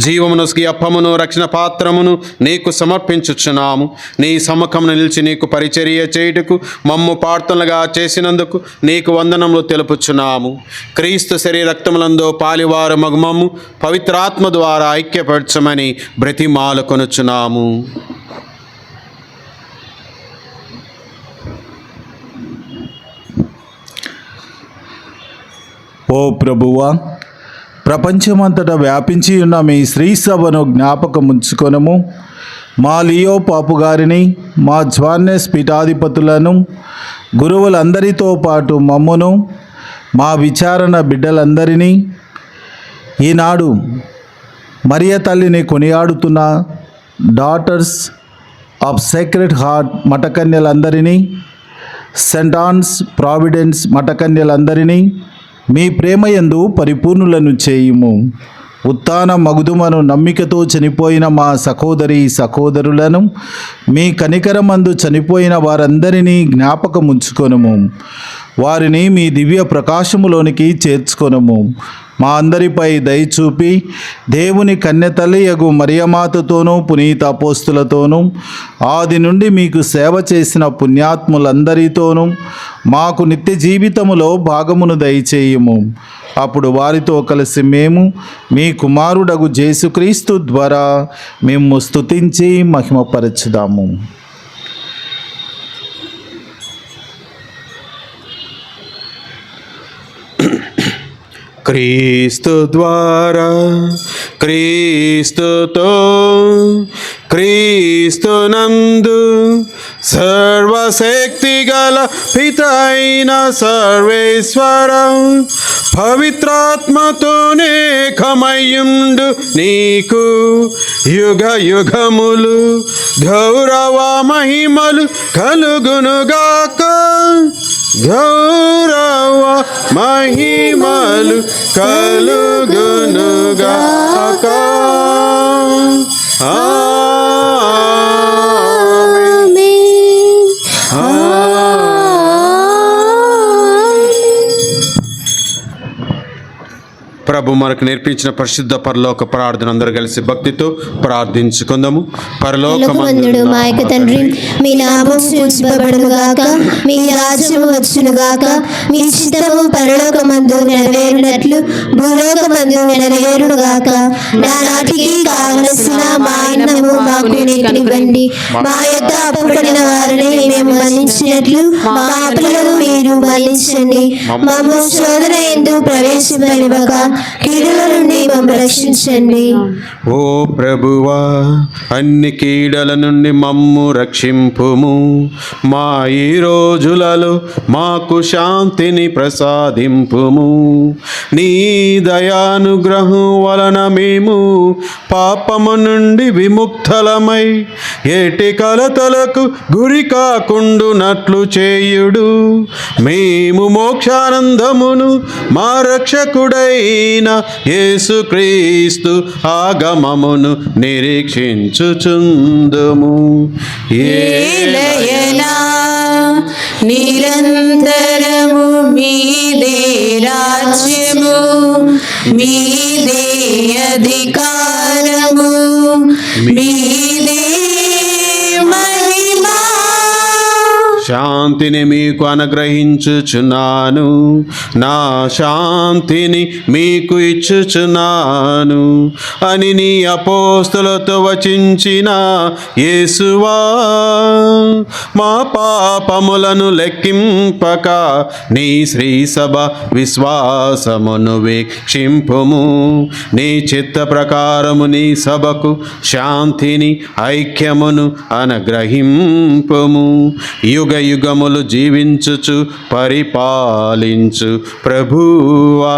జీవమునొసగి అప్పమును రక్షణ పాత్రమును నీకు సమర్పించుచున్నాము. నీ సముఖమును నిలిచి నీకు పరిచర్య చేయుటకు మమ్ము ప్రార్థనలుగా చేసినందుకు నీకు వందనములు తెలుపుచున్నాము. క్రీస్తు శరీర రక్తములందు పాలివారు మగుమము పవిత్రాత్మ ద్వారా ఐక్యపరచమని బ్రతిమాలుకొనుచున్నాము. ఓ ప్రభువా, ప్రపంచమంతటా వ్యాపించి ఉన్న మీ శ్రీ సభను జ్ఞాపకముంచుకొనము. మా లియో పాపు గారిని, మా జ్వాన్నెస్ పీఠాధిపతులను, గురువులందరితో పాటు మమ్మును, మా విచారణ బిడ్డలందరినీ, ఈనాడు మరియ తల్లిని కొనియాడుతున్న డాటర్స్ ఆఫ్ సేక్రెడ్ హార్ట్ మఠకన్యలందరినీ, సెంట్ ఆన్స్ ప్రావిడెన్స్ మఠకన్యలందరినీ మీ ప్రేమయందు పరిపూర్ణులను చేయుము. ఉత్థాన మగుదుమను నమ్మికతో చనిపోయిన మా సహోదరి సహోదరులను, మీ కనికరమందు చనిపోయిన వారందరినీ జ్ఞాపకముంచుకొనుము. వారిని మీ దివ్య ప్రకాశములోనికి చేర్చుకొనుము. మా అందరిపై దయచూపి దేవుని కన్యతల్లియగు మరియమాతతోనూ పునీత అపోస్తులతోనూ ఆది నుండి మీకు సేవ చేసిన పుణ్యాత్ములందరితోనూ మాకు నిత్య జీవితములో భాగమును దయచేయుము. అప్పుడు వారితో కలిసి మేము మీ కుమారుడగు యేసుక్రీస్తు ద్వారా మేము స్తుతించి మహిమపరచుదాము. క్రీస్తు ద్వారా, క్రీస్తుతో, క్రీస్తునందు సర్వశక్తి గల పిత అయిన సర్వేశ్వర పవిత్రాత్మతోనే కమయుండు నీకు యుగ యుగములు గౌరవ మహిమలు కలుగునుగాక. గౌరవ మహిమలు కలుగునుగాక. ప్రభు మనకు నేర్పించిన పరిశుద్ధ పరలోక ప్రార్థన అందరూ కలిసి భక్తితో ప్రార్థించుకుందాము. పరలోకమందుడు మా యొక్క తండ్రి, మీ నామం పూజింపబడును గాక, మీ రాజ్యము వచ్చును గాక, మీ చిత్తము పరలోకమందు నెరవేరునట్లు భూలోకమందు నెరవేరును గాక. నానాటికి కావలసిన మా అన్నము మాకు నేర్పినివ్వండి. మా యొక్క అప్పుపడిన వారిని మేము మన్నించినట్లు మా అప్పులను మీరు మన్నించండి. మమ్ము శోధన యందు ప్రవేశింపనివ్వక కీడుల నుండి మమ్మల్ని రక్షించండి. ఓ ప్రభువా, అన్ని కీడల నుండి మమ్ము రక్షింపుము. మా ఈ రోజులలో మాకు శాంతిని ప్రసాదింపుము. నీ దయానుగ్రహం వలన మేము పాపము నుండి విముక్తలమై ఏటి కలతలకు గురి కాకుండునట్లు చేయుడు. మేము మోక్షానందమును మా రక్షకుడైన యేసుక్రీస్తు ఆగమమును నిరీక్షించుచుందుము. ఏలయనా నిరంతరము మీదే రాజ్యము, మీదే అధికారము, మీదే మహిమ. శాంతిని మీకు అనుగ్రహించుచున్నాను, నా శాంతిని మీకు ఇచ్చుచున్నాను అని నీ అపోస్తులతో వచించిన యేసువా, మా పాపములను లెక్కింపక నీ శ్రీ సభ విశ్వాసమును వీక్షింపుము. నీ చిత్త ప్రకారము నీ సభకు శాంతిని ఐక్యమును అనుగ్రహింపుము. యుగ యుగములు జీవించుచు పరిపాలించు ప్రభువా.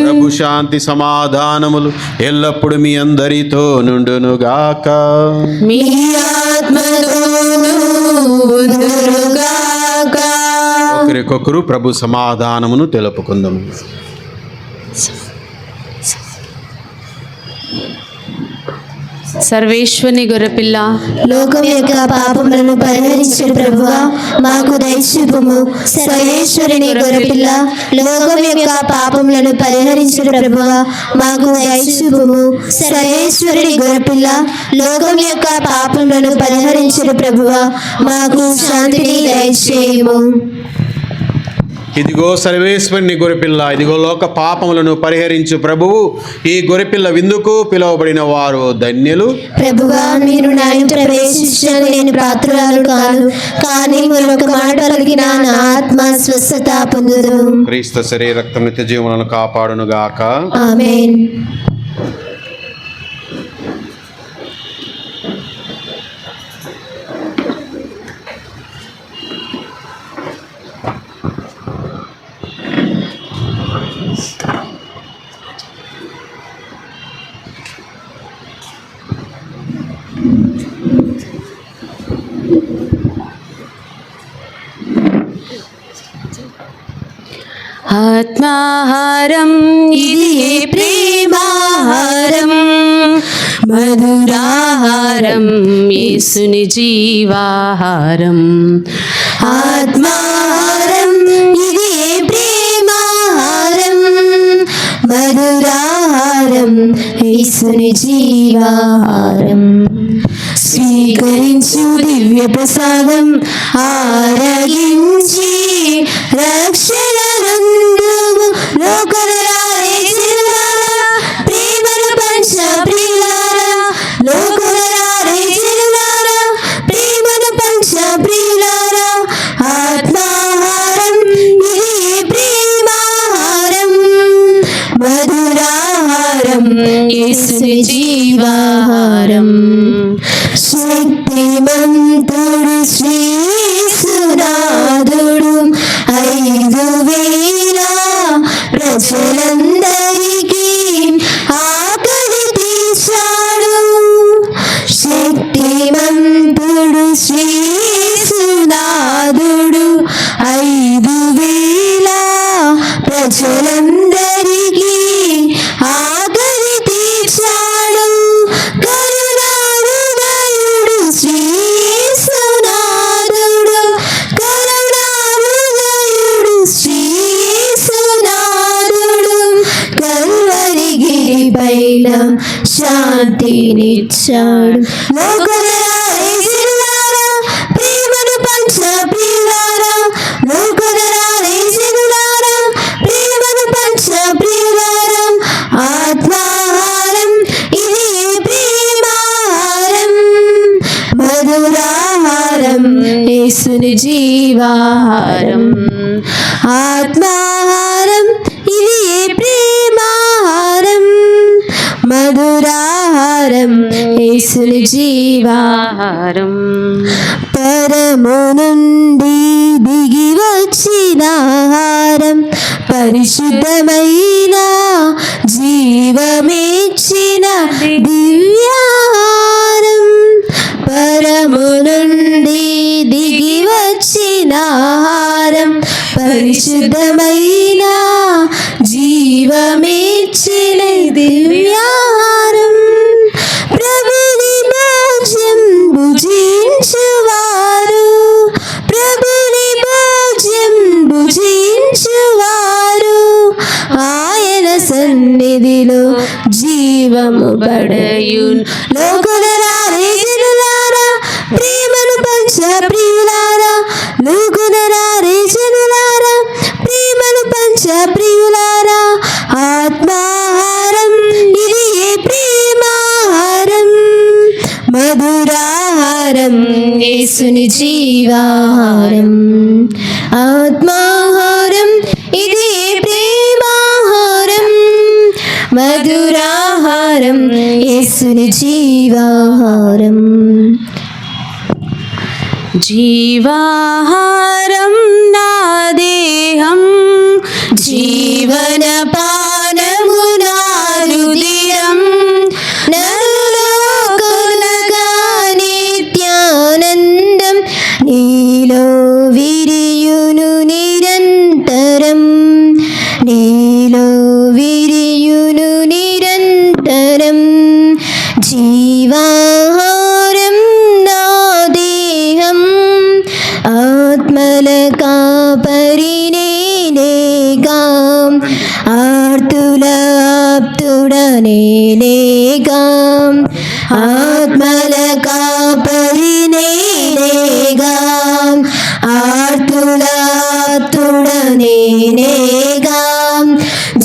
ప్రభు శాంతి సమాధానములు ఎల్లప్పుడు మీ అందరితో నుండునుగాక. మీ ఆత్మతోనూ ఉండునుగాక. ఒకరికొకరు ప్రభు సమాధానమును తెలుపుకుందాము. సర్వేశ్వరుని గొర్రెపిల్ల, లోకం యొక్క పాపములను పరిహరించు ప్రభువా మాకు దయచూపుము. సర్వేశ్వరుని గొర్రెపిల్ల, లోకం యొక్క పాపములను పరిహరించు ప్రభువా మాకు దయచూపుము. సర్వేశ్వరుని గొర్రెపిల్ల, లోకం యొక్క పాపములను పరిహరించు ప్రభువా మాకు శాంతిని దయచేయుము. ఇదిగో సర్వేశ్వరుని గొర్రెపిల్ల, ఇదిగో లోక పాపములను పరిహరించు ప్రభువు. ఈ గొర్రెపిల్ల విందుకు పిలువబడిన వారు ధన్యులు. ప్రభువా, మీరు నా ఇంట ప్రవేశించడానికి నేను పాత్రురాలు కాను, కానీ మరొక మాట పలికిన నా ఆత్మ స్వస్థత పొందుదును. క్రీస్తు శరీర రక్తం నిత్య జీవములను కాపాడును గాక. ఆమేన్. ఆత్మాహారం ఇది ప్రేమాహారం, మధురాహారం యేసుని జీవాహారం. ఆత్మాహారం ఇది ఆహారం యేసుని జీవాహారం. స్వీకరించు దివ్య ప్రసాదం ఆరగించి రక్షణ నందుము లోకరారే సిరులారా ప్రేమను పంచ ప్రియులారా లోకరారే సిరులారా ప్రేమను పంచ ప్రియులారా ఆత్మాహారం ఇది ప్రేమాహారం మధురాహారం యేసుని జీవాహారం. శక్తిమంతుడు శ్రీసునాథుడు 5,000 ప్రజలందరికీ ఆకలి తీర్చాడు. శక్తిమంతుడు శ్రీసునాథుడు 5,000 ప్రజలందరికీ ఆకలి తీర్చాడు. కరుణాహృదయుడు శ్రీసునాథుడు కరుణాహృదయుడు శ్రీసునాథుడు కల్వరిగిరి పైన శాంతినిచ్చాడు. లోకరారే సిరులారా ప్రేమను పంచ ప్రియులారా లోకరారే సిరులారా ప్రేమను పంచ ప్రియులారా ఆత్మాహారం ఇది ప్రేమాహారం మధురాహారం యేసుని జీవాహారం. ఆత్మాహారం ఇది ప్రేమాహారం మధురాహారం యేసుని జీవాహారం. పరము నుండి దిగి వచ్చిన ఆహారం పరిశుద్ధమైన జీవమిచ్చిన దివ్యాహారం. పరము నుండి దిగి వచ్చిన ఆహారం పరిశుద్ధమైన జీవమిచ్చిన దివ్యాహారం. ప్రభుని భోజ్యం భుజించువారు ప్రభుని భోజ్యం భుజించువారు ఆయన సన్నిధిలో జీవము బడయున్. లోకునరారే జనులారా ప్రేమను పంచ ప్రియులారా లోకునరారే జనులారా ప్రేమను పంచ ప్రియులారా ఆత్మాహారం ఇది ప్రేమాహారం మధురాహారం యేసుని జీవాహారం. ఆత్మాహారం ఇది ప్రేమాహారం మధురాహారం యేసుని జీవాహారం. జీవాహారం నా దేహం జీవన పానము నా రుధిరం నరులో కొనగా నిత్యానందం నీలో విరియును నిరంతరం నీలో విరియును నిరంతరం. జీవాహారం నా దేహం ఆత్మల కాపరినేగా ఆర్తుల ఆప్తుడనేగా ఆత్మల కాపరినేగా ఆర్తుల ఆప్తుడనేగా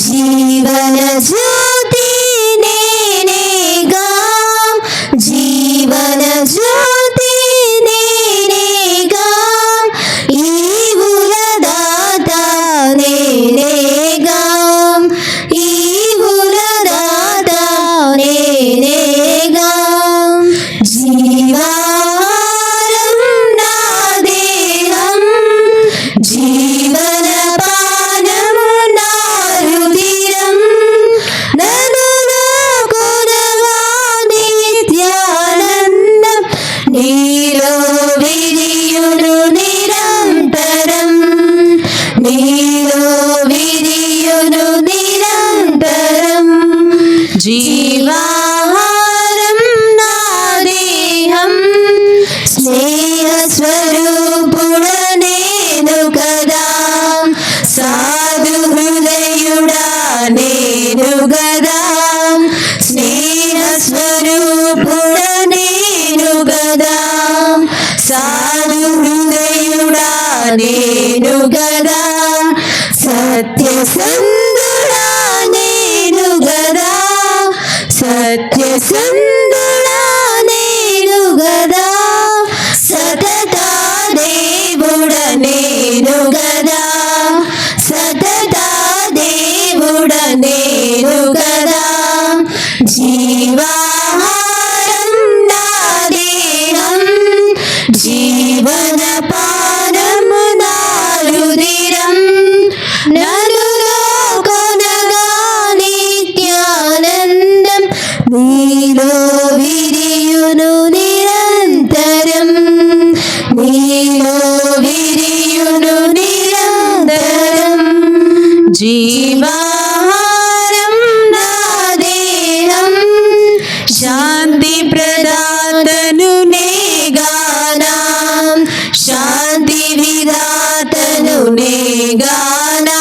జీవన జ్యోతి నేనేగా జీవన జ్యోతి నేనేగా ఈవుల దాత నేనేగా ఈవుల దాత నేనేగా. జీవాహారం నా దేహం జీవన పానము నా రుధిరం నరులో కొనగా నిత్యానందం నీలో విరియును నిరంతరం నీలో విరియును నిరంతరం. జీవాహారం నా దేహం స్నేహ స్వరూపుడ నేను కదా సాధు హృదయుడా నేను కదా స్నేహస్వరూపుడ నేను గదా, సాధు హృదయుడా నేను గదా, సత్యసంధుడా నేను గదా, సత్యసంధుడా నేను గదా, సతత దేవుడ నేను గదా, సతత దేవుడ నేను గదా, జీవాహారం నా దేహం, జీవన పానము నా రుధిరం, నరులో కొనగా నిత్యానందం, నీలో విరియును నిరంతరం, నీలో విరియును నిరంతరం, జీవాహారం నా దేహం, శాంతి ప్రదాతను నేగానా, శాంతి విదాతను నేగానా,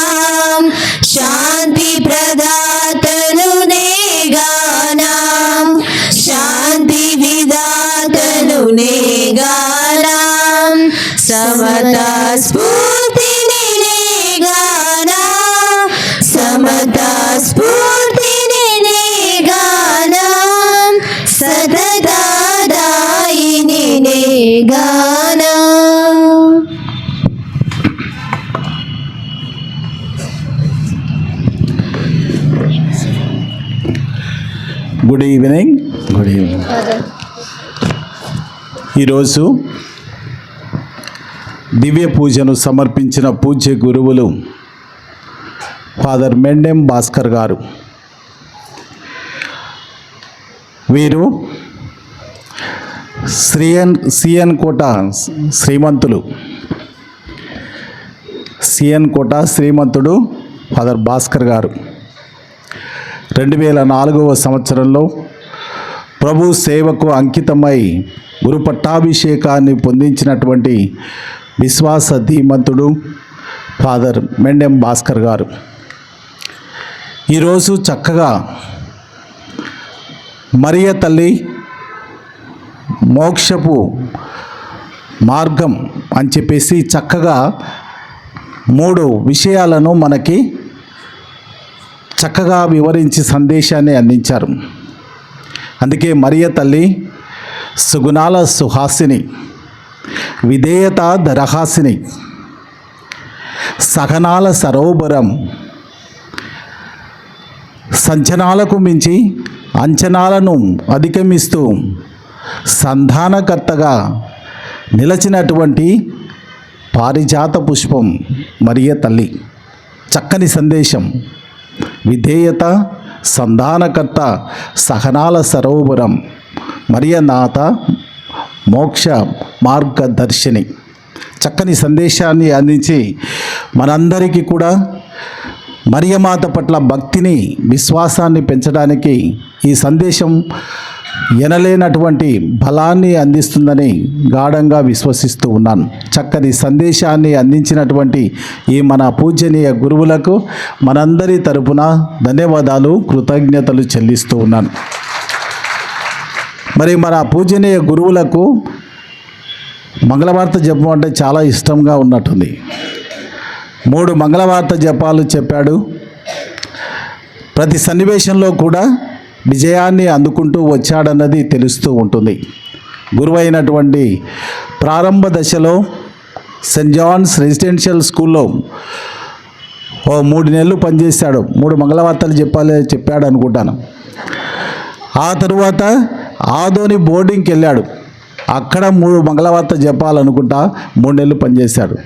శాంతి ప్రదాతను నేగానా, శాంతి విదాతను నేగానా, సమతా స్ఫూర్తిని నేగానా, సమతా స్ఫూర్తిని నేగానా, సతతాదాయిని నేగానా. Good evening. Good evening. ఈరోజు దివ్య పూజను సమర్పించిన పూజ్య గురువులు ఫాదర్ మెండెం భాస్కర్ గారు. వీరు సిఎన్ కోట శ్రీమంతులు. సిఎన్ కోట శ్రీమంతుడు ఫాదర్ భాస్కర్ గారు 2004వ సంవత్సరంలో ప్రభు సేవకు అంకితమై గురు పట్టాభిషేకాన్ని పొందించినటువంటి విశ్వాస ధీమంతుడు ఫాదర్ మెండెం భాస్కర్ గారు. ఈరోజు చక్కగా మరియ తల్లి మోక్షపు మార్గం అని చెప్పేసి చక్కగా 3 విషయాలను మనకి చక్కగా వివరించి సందేశాన్ని అందించారు. అందుకే మరియ తల్లి సుగుణాల సుహాసిని, విధేయత దరహాసిని, సహనాల సరోవరం, సంచనాలకు మించి అంచనాలను అధిగమిస్తూ సంధానకర్తగా నిలచినటువంటి పారిజాత పుష్పం మరియ తల్లి. చక్కని సందేశం. విధేయత, సంధానకర్త, సహనాల సరోవరం, మరియనాథ మోక్ష మార్గదర్శిని. చక్కని సందేశాన్ని అందించి మనందరికీ కూడా మరియమాత పట్ల భక్తిని, విశ్వాసాన్ని పెంచడానికి ఈ సందేశం ఎనలేనటువంటి బలాన్ని అందిస్తుందని గాఢంగా విశ్వసిస్తూ ఉన్నాను. చక్కని సందేశాన్ని అందించినటువంటి ఈ మన పూజనీయ గురువులకు మనందరి తరపున ధన్యవాదాలు, కృతజ్ఞతలు చెల్లిస్తూ ఉన్నాను. మరి మన పూజనీయ గురువులకు మంగళవార్త జపం అంటే చాలా ఇష్టంగా ఉన్నట్టుంది. 3 మంగళవార్త జపాలు చెప్పాడు. ప్రతి సన్నివేశంలో కూడా విజయాన్ని అందుకుంటూ వచ్చాడన్నది తెలుస్తూ ఉంటుంది. గురువైనటువంటి ప్రారంభ దశలో సెయింట్ జాన్స్ రెసిడెన్షియల్ స్కూల్లో 3 నెలలు పనిచేశాడు. 3 మంగళవార్తలు చెప్పాడు అనుకుంటాను. ఆ తరువాత ఆదోని బోర్డింగ్కి వెళ్ళాడు. అక్కడ 3 మంగళవార్త చెప్పాలనుకుంటా 3 నెలలు పనిచేశాడు.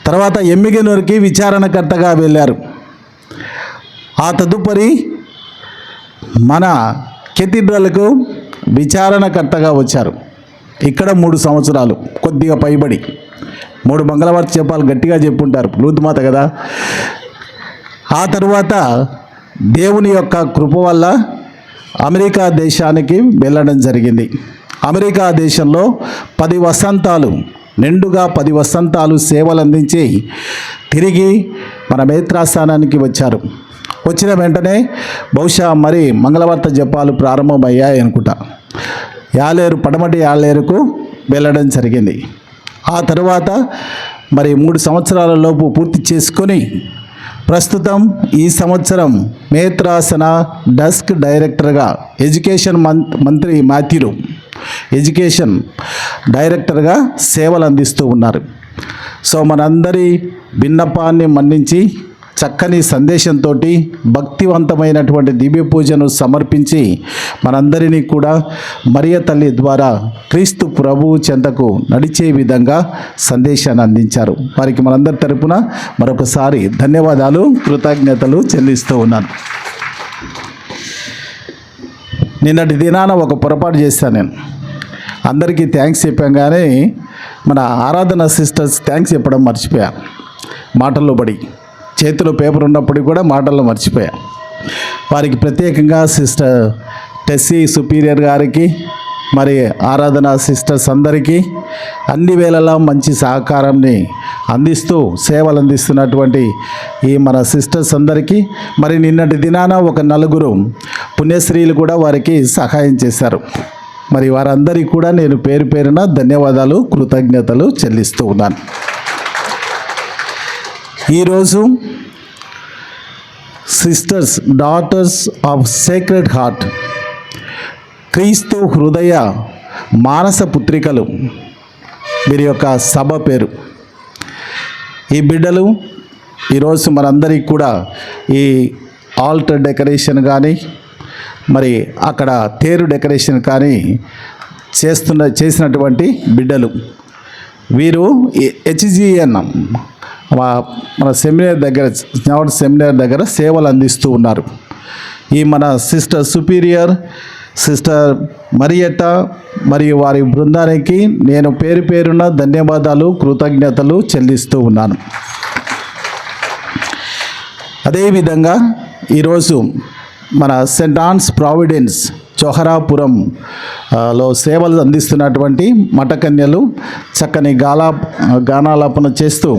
తర్వాత ఎమ్మిగనూరుకి విచారణకర్తగా వెళ్ళారు. ఆ తదుపరి మన కెథీడ్రల్కు విచారణకర్తగా వచ్చారు. ఇక్కడ 3 సంవత్సరాలు కొద్దిగా పైబడి 3 మంగళవార్త చెప్పాలి గట్టిగా చెప్పుంటారు, లూతుమాత కదా. ఆ తరువాత దేవుని యొక్క కృప వల్ల అమెరికా దేశానికి వెళ్ళడం జరిగింది. అమెరికా దేశంలో 10 వసంతాలు నిండుగా 10 వసంతాలు సేవలు అందించి తిరిగి మన మేత్రాస్థానానికి వచ్చారు. వచ్చిన వెంటనే బహుశా మరి మంగళవార్త జపాలు ప్రారంభమయ్యాయి అనుకుంటా. యాలేరు పడమటి యాలేరుకు వెళ్ళడం జరిగింది. ఆ తర్వాత మరి 3 సంవత్సరాల లోపు పూర్తి చేసుకొని ప్రస్తుతం ఈ సంవత్సరం మేత్రాసన డెస్క్ డైరెక్టర్గా ఎడ్యుకేషన్ మంత్రి మాథ్యూ ఎడ్యుకేషన్ డైరెక్టర్గా సేవలు అందిస్తూ ఉన్నారు. సో మనందరి విన్నపాన్ని మన్నించి చక్కని సందేశంతో భక్తివంతమైనటువంటి దివ్య పూజను సమర్పించి మనందరినీ కూడా మరియ తల్లి ద్వారా క్రీస్తు ప్రభువు చెంతకు నడిచే విధంగా సందేశాన్ని అందించారు. వారికి మనందరి తరపున మరొకసారి ధన్యవాదాలు, కృతజ్ఞతలు చెల్లిస్తూ ఉన్నాను. నిన్నటి దినాన ఒక పొరపాటు చేశాను. నేను అందరికీ థ్యాంక్స్ చెప్పాం, కానీ మన ఆరాధన సిస్టర్స్ థ్యాంక్స్ చెప్పడం మర్చిపోయా. మాటల్లో పడి చేతిలో పేపర్ ఉన్నప్పటికీ కూడా మాటల్లో మర్చిపోయా. వారికి ప్రత్యేకంగా సిస్టర్ టెస్సీ సుపీరియర్ గారికి, మరి ఆరాధన సిస్టర్స్ అందరికీ అన్ని వేళలా మంచి సహకారాన్ని అందిస్తూ సేవలు అందిస్తున్నటువంటి ఈ మన సిస్టర్స్ అందరికీ, మరి నిన్నటి దినాన ఒక 4 పుణ్యశ్రీలు కూడా వారికి సహాయం చేశారు. మరి వారందరికీ కూడా నేను పేరు పేరున ధన్యవాదాలు, కృతజ్ఞతలు చెల్లిస్తూ ఉన్నాను. ఈరోజు sisters daughters of sacred heart క్రీస్తు హృదయ మానస పుత్రికలు వీరి యొక్క సభ పేరు. ఈ బిడ్డలు ఈరోజు మనందరికీ కూడా ఈ ఆల్టర్ డెకరేషన్ కానీ, మరి అక్కడ తేరు డెకరేషన్ కానీ చేసినటువంటి బిడ్డలు. వీరు HGN మన సెమినార్ దగ్గర, స్నావడ్ సెమినార్ దగ్గర సేవలు అందిస్తూ ఉన్నారు. ఈ మన సిస్టర్ సుపీరియర్, సిస్టర్ మరియట మరియు వారి బృందానికి నేను పేరు పేరున ధన్యవాదాలు, కృతజ్ఞతలు చెల్లిస్తూ ఉన్నాను. అదేవిధంగా ఈరోజు మన సెయింట్ ఆన్స్ ప్రావిడెన్స్ చోహరాపురంలో సేవలు అందిస్తున్నటువంటి మఠకన్యలు చక్కని గానాలాపన చేస్తూ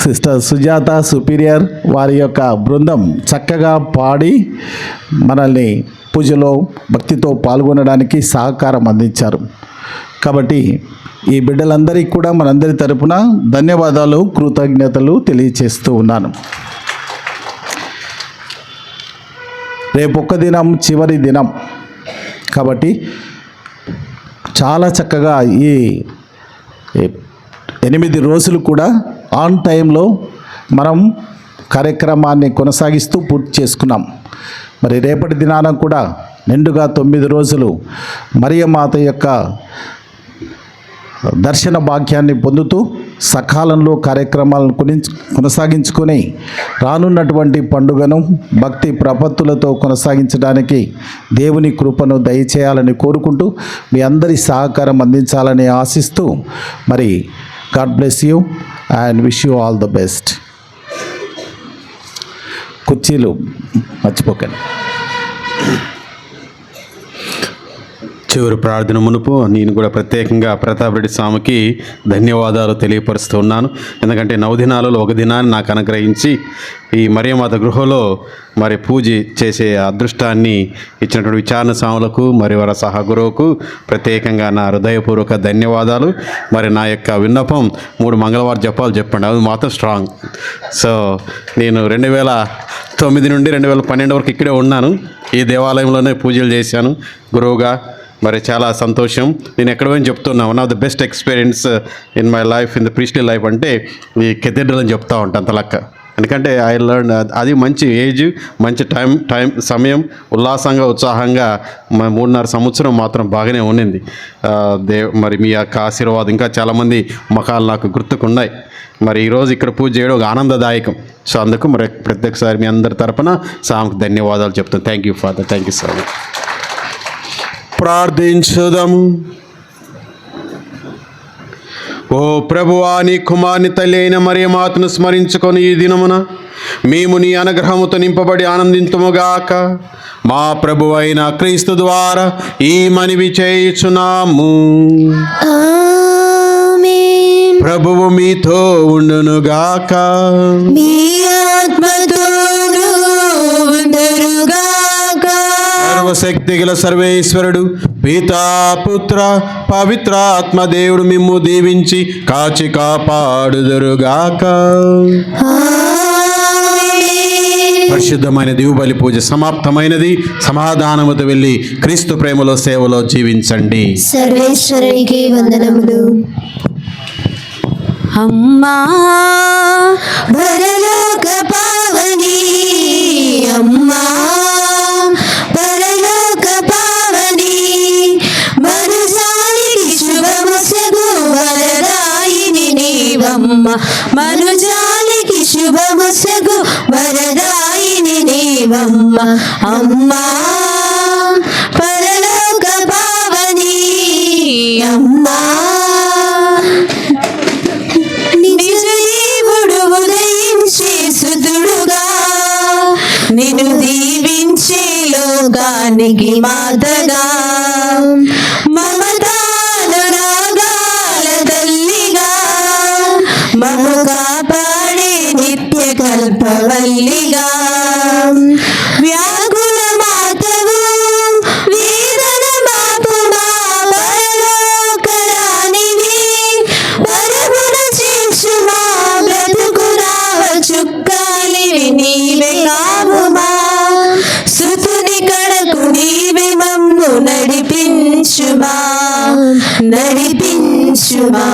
సిస్టర్ సుజాత సుపీరియర్ వారి యొక్క బృందం చక్కగా పాడి మనల్ని పూజలో భక్తితో పాల్గొనడానికి సహకారం అందించారు. కాబట్టి ఈ బిడ్డలందరికీ కూడా మనందరి తరపున ధన్యవాదాలు, కృతజ్ఞతలు తెలియచేస్తూ ఉన్నాను. రేపొక్క దినం చివరి దినం కాబట్టి చాలా చక్కగా ఈ 8 రోజులు కూడా ఆన్ టైంలో మనం కార్యక్రమాన్ని కొనసాగిస్తూ పూర్తి చేసుకున్నాం. మరి రేపటి దినాన కూడా నిండుగా 9 రోజులు మరియమాత యొక్క దర్శన భాగ్యాన్ని పొందుతూ సకాలంలో కార్యక్రమాలను కొనసాగించుకొని రానున్నటువంటి పండుగను భక్తి ప్రపత్తులతో కొనసాగించడానికి దేవుని కృపను దయచేయాలని కోరుకుంటూ మీ అందరి సహకారం అందించాలని ఆశిస్తూ మరి God bless you and wish you all the best. కుర్చీలు మర్చిపోకండి. చివరి ప్రార్థన మునుపు నేను కూడా ప్రత్యేకంగా ప్రతాప్ రెడ్డి స్వామికి ధన్యవాదాలు తెలియపరుస్తూ ఉన్నాను. ఎందుకంటే 9 దినాలలో ఒక దినాన్ని నాకు అనుగ్రహించి ఈ మరియమాత గృహలో మరి పూజ చేసే అదృష్టాన్ని ఇచ్చినటువంటి విచారణ స్వాములకు మరి వారి సహగురువుకు ప్రత్యేకంగా నా హృదయపూర్వక ధన్యవాదాలు. మరి నా యొక్క విన్నపం 3 మంగళవారం జపాలు చెప్పండి, అది మాత్రం స్ట్రాంగ్. సో నేను 2009 నుండి 2012 వరకు ఇక్కడే ఉన్నాను. ఈ దేవాలయంలోనే పూజలు చేశాను గురువుగా. మరి చాలా సంతోషం. నేను ఎక్కడ పోయినా చెప్తున్నా, one of the best experience in my life, in the priestly life అంటే ఈ కెథీడ్రల్ అని చెప్తా ఉంటాను అంత లెక్క. ఎందుకంటే ఐ లెర్న్, అది మంచి ఏజ్, మంచి సమయం, ఉల్లాసంగా ఉత్సాహంగా 3.5 సంవత్సరం మాత్రం బాగానే ఉండింది. మరి మీ యొక్క ఆశీర్వాదం ఇంకా చాలామంది ముఖాలు నాకు గుర్తుకున్నాయి. మరి ఈరోజు ఇక్కడ పూజ చేయడం ఒక ఆనందదాయకం. సో అందుకు మరి ప్రత్యేకసారి మీ అందరి తరపున సాముకు ధన్యవాదాలు చెప్తాను. Thank you father, thank you so much. ప్రార్థించుదాము. ఓ ప్రభువా, నీ కుమార్ని తల్లి అయిన మరియమాతను స్మరించుకొని ఈ దినమున మేము నీ అనుగ్రహముతో నింపబడి ఆనందింతుముగాక. మా ప్రభు అయిన క్రీస్తు ద్వారా ఈ మనవి చేయుచున్నాము. ఆమేన్. ప్రభువు మీతో ఉండునుగాక. మీ ఆత్మతో సర్వశక్తి గల సర్వేశ్వరుడు పితా పుత్ర పవిత్రాత్మ దేవుడు మిమ్ము దీవించి కాచి కాపాడుదురుగాక. పరిశుద్ధమైన దివ్యబలి పూజ సమాప్తమైనది. సమాధానముతో వెళ్ళి క్రీస్తు ప్రేమలో సేవలో జీవించండి. సర్వేశ్వరునికి వందనములు. అమ్మా పరలోక పావని, అమ్మా పరలోక పావని, మనుజానికి శుభముసగు వరదాయిని నీవమ్మ, మనుజానికి శుభముసగు వరదాయిని నీవమ్మ. అమ్మా పరలోక పావని, అమ్మా నిజదేవుడు ఉదయించే సుతుడుగా, నిన్ను దీవించే లోకానికి మాతగా, మమతానురాగాల తల్లిగా, మము కాపాడే నిత్య కల్పవల్లిగా, వ్యాకుల మాతవు వేదన మాపుమా పరలోకరానివి, పరమున చేర్చుమా బ్రతుకురావ చుక్కాలివి నీవే కావుమా, సుతుని కడకు నీవే మమ్ము నడిపించుమా, నడిపించుమా.